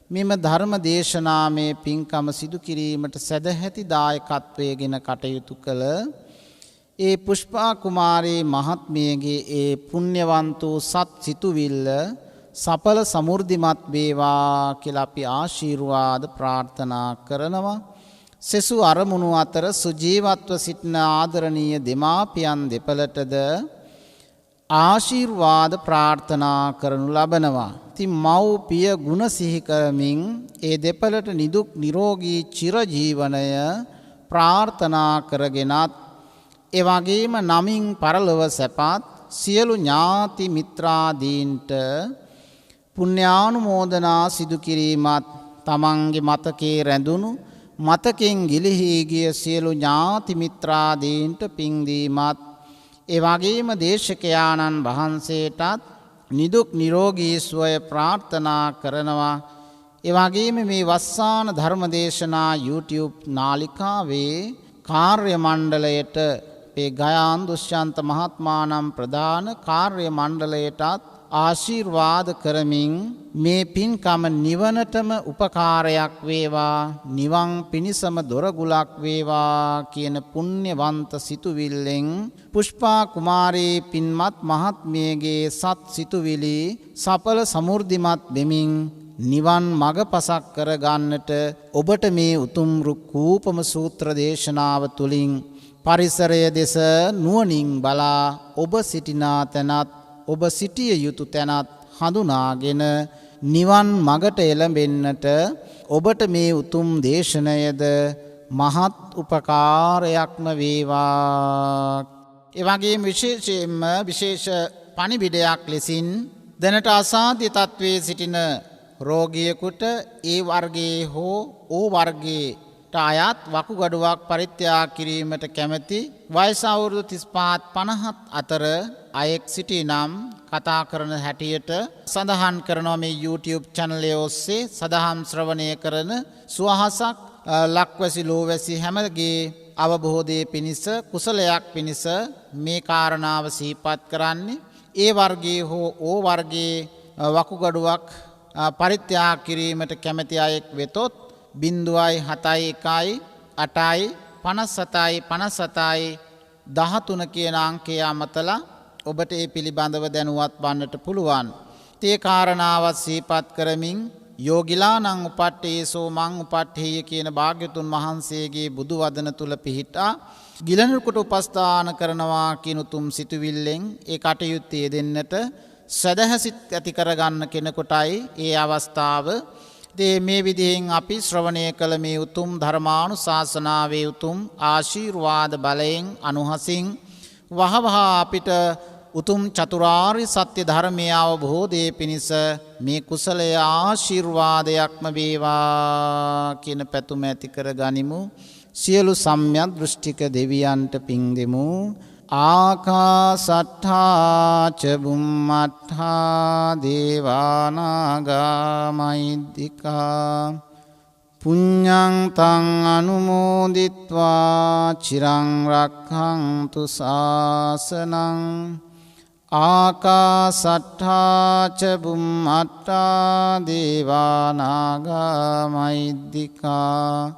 මෙම ධර්ම දේශනාමේ පින්කම සිදු කිරීමට සදැහැති දායකත්වයේගෙන කටයුතු කළ ඒ පුෂ්පා කුමාරී මහත්මියගේ ඒ පුණ්‍යවන්ත වූ සත් සිතුවිල්ල සඵල සමෘද්ධිමත් වේවා කියලා අපි ආශිර්වාද ප්‍රාර්ථනා කරනවා. සෙසු අරමුණු අතර සුජීවත්ව සිටින ආදරණීය දෙමාපියන් දෙපළටද ආශිර්වාද ප්‍රාර්ථනා කරනු ලබනවා. ඉතින් මව්පිය ගුණ සිහි කරමින් ඒ දෙපළට නිදුක් නිරෝගී චිරජීවනය ප්‍රාර්ථනා කරගෙනත් ඒ වගේම නමින් පරලොව සැපත් සියලු ඥාති මිත්‍රාදීන්ට පුණ්‍යානුමෝදනා සිදු කිරීමත් තමන්ගේ මතකයේ රැඳුණු මතකෙන් ගිලිහි ගිය සියලු ඥාති මිත්‍රාදීන්ට පින් දීමත් ඒ වගේම දේශකයාණන් වහන්සේටත් නිදුක් නිරෝගී සුවය ප්‍රාර්ථනා කරනවා. ඒ වගේම මේ වස්සාන ධර්මදේශනා YouTube නාලිකාවේ කාර්ය මණ්ඩලයට මේ ගයාන් දුෂ්‍යන්ත මහත්මානම් ප්‍රධාන කාර්ය මණ්ඩලයටත් ආශිර්වාද කරමින් මේ පින්කම නිවනටම උපකාරයක් වේවා නිවන් පිණිසම දොරගුලක් වේවා කියන පුණ්‍යවන්ත සිතුවිල්ලෙන් පුෂ්පා කුමාරී පින්වත් මහත්මියගේ සත් සිතුවිලි සඵල සමෘද්ධිමත් වෙමින් නිවන් මඟ පසක් කර ගන්නට ඔබට මේ උතුම් රුක්කූපම සූත්‍ර දේශනාව තුලින් පරිසරය දෙස නුවණින් බලා ඔබ සිටිනා තැනත් ඔබ සිටිය යුතු තැනත් හඳුනාගෙන නිවන් මඟට එළඹෙන්නට ඔබට මේ උතුම් දේශනයද මහත් උපකාරයක්ම වේවා. ඒ වගේම විශේෂයෙන්ම විශේෂ පණිවිඩයක් ලෙසින් දැනට අසාධ්‍ය තත්වයේ සිටින රෝගියෙකුට ඒ වර්ගයේ හෝ ඕ වර්ගයේ අයත් වකුගඩුවක් පරිත්‍යාග කිරීමට කැමැති වයස අවුරුදු 35 50 අතර අයෙක් සිටිනම් කතා කරන හැටියට සඳහන් කරනවා මේ YouTube channel එක ඔස්සේ සදහම් ශ්‍රවණය කරන සුවහසක් ලක්වැසි ලෝවැසි හැමගේ අවබෝධයේ පිණිස කුසලයක් පිණිස මේ කාරණාව සිහිපත් කරන්නේ ඒ වර්ගයේ හෝ ඕ වර්ගයේ වකුගඩුවක් පරිත්‍යාග කිරීමට කැමැති අයෙක් වෙතොත් 0.71 8යි 57යි 57යි 13 කියන අංකය අමතලා ඔබට ඒ පිළිබඳව දැනුවත් වන්නට පුළුවන්. තේ කාරණාවත් සිහිපත් කරමින් යෝගිලානං උපට්ඨේසෝ මං උපට්ඨේය කියන භාග්‍යතුන් වහන්සේගේ බුදු වදන තුල පිහිටා ගිලනුකට උපස්ථාන කරනවා කියන උතුම් සිතුවිල්ලෙන් ඒ කටයුත්තේ යෙදෙන්නට සදහසිත ඇති කරගන්න කෙනෙකුටයි ඒ අවස්ථාව. මේ විදිහෙන් අපි ශ්‍රවණය කළ මේ උතුම් ධර්මානුශාසනාවේ උතුම් ආශිර්වාද බලයෙන් අනුහසින් වහවහ අපිට උතුම් චතුරාර්ය සත්‍ය ධර්මය අවබෝධයේ පිණිස මේ කුසලය ආශිර්වාදයක්ම වේවා කියන පැතුම ඇති කර ගනිමු. සියලු සම්‍යක් දෘෂ්ටික දෙවියන්ට පින් දෙමු. ආකාසට්ඨා ච බුම්මට්ඨා දේවානාගා මහිද්దికා පුඤ්ඤං තං අනුමෝදිත්වා චිරං රක්ඛන්තු ශාසනං ආකාසට්ඨා ච බුම්මට්ඨා දේවානාගා මහිද්దికා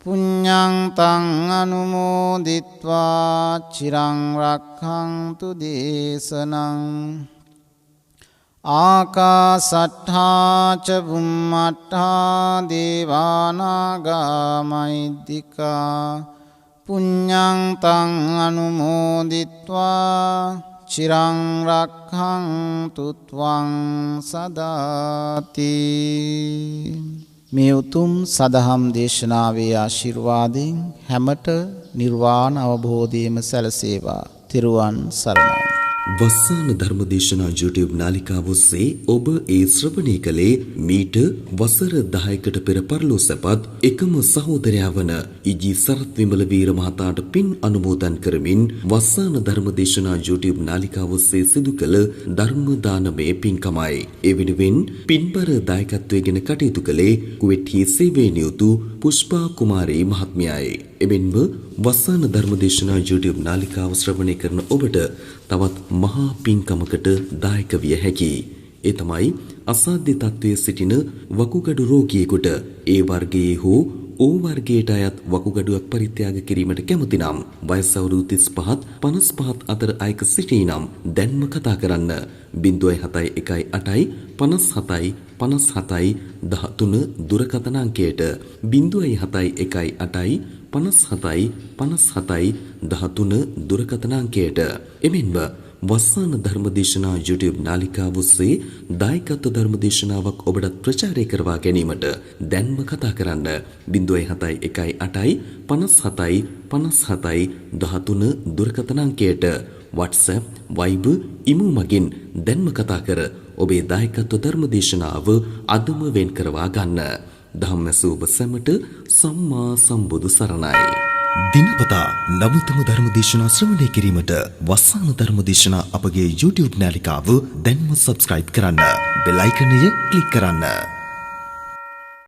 පුඤ්ඤං තං අනුමෝදිත්වා චිරං රක්ඛන්තු දේශනං ආකාසට්ඨා ච බුම්මට්ඨා දේවානාගා මහිද්దికා පුඤ්ඤං තං අනුමෝදිත්වා චිරං රක්ඛන්තු ත්වං සදාති. මේ උතුම් සදහම් දේශනාවේ ආශිර්වාදයෙන් හැමට නිර්වාණ අවබෝධයම සැලසේවා. තෙරුවන් සරණයි. වස්සාන ධර්මදේශනා YouTube නාලිකාව ඔස්සේ ඔබ ඒ ශ්‍රවණය කළේ මීට වසර 10කට පෙර පරලෝසපත් එකම සහෝදරයා වන ඉජී සරත් විමල වීර මහතාට පින් අනුමෝදන් කරමින් වස්සාන ධර්මදේශනා YouTube නාලිකාව ඔස්සේ සිදු කළ ධර්ම දානමය පින්කමයි. ඒ වෙනුවෙන් පින්බර දායකත්වයෙන් කටයුතු කළේ කුවේට්හි සේවයේ නියුතු පුෂ්පා කුමාරී මහත්මියයි. එමෙන්ම වස්සාන ධර්මදේශනා YouTube නාලිකාව ශ්‍රවණය කරන ඔබට තවත් මහා පින්කමකට දායක විය හැකියි. ඒ තමයි අසාධ්‍ය තත්ත්වයේ සිටින වකුගඩු රෝගියෙකුට ඒ වර්ගයේ හෝ ඕ වර්ගයට අයත් වකුගඩුවක් පරිත්‍යාග කිරීමට කැමති නම් වයස අවුරුදු 35 55 අතර අයක සිටිනම් දැන්ම කතා කරන්න 071 57 57 13 දුරකථන අංකයට 071 57 57 13 දුරකථන අංකයට. එමෙන්ම වස්සාන ධර්මදේශනා YouTube නාලිකාව ඔස්සේ දායකත්ව ධර්මදේශනාවක් ඔබට ප්‍රචාරය කරවා ගැනීමට දැන්ම කතා කරන්න 071 57 57 13 දුරකථන අංකයට. WhatsApp, Viber, ඉමු මගින් දැන්ම කතා කර ඔබේ දායකත්ව ධර්මදේශනාව අදම වෙන් කරවා ගන්න. ධම්මසූ ඔබ සැමට සම්මා සම්බුදු සරණයි. දිනපතා නවතම ධර්මදේශනා ශ්‍රවණය කිරීමට වස්සාන ධර්මදේශනා අපගේ YouTube නාලිකාව දැන්ම subscribe කරන්න. බෙල් අයිකනය ක්ලික් කරන්න.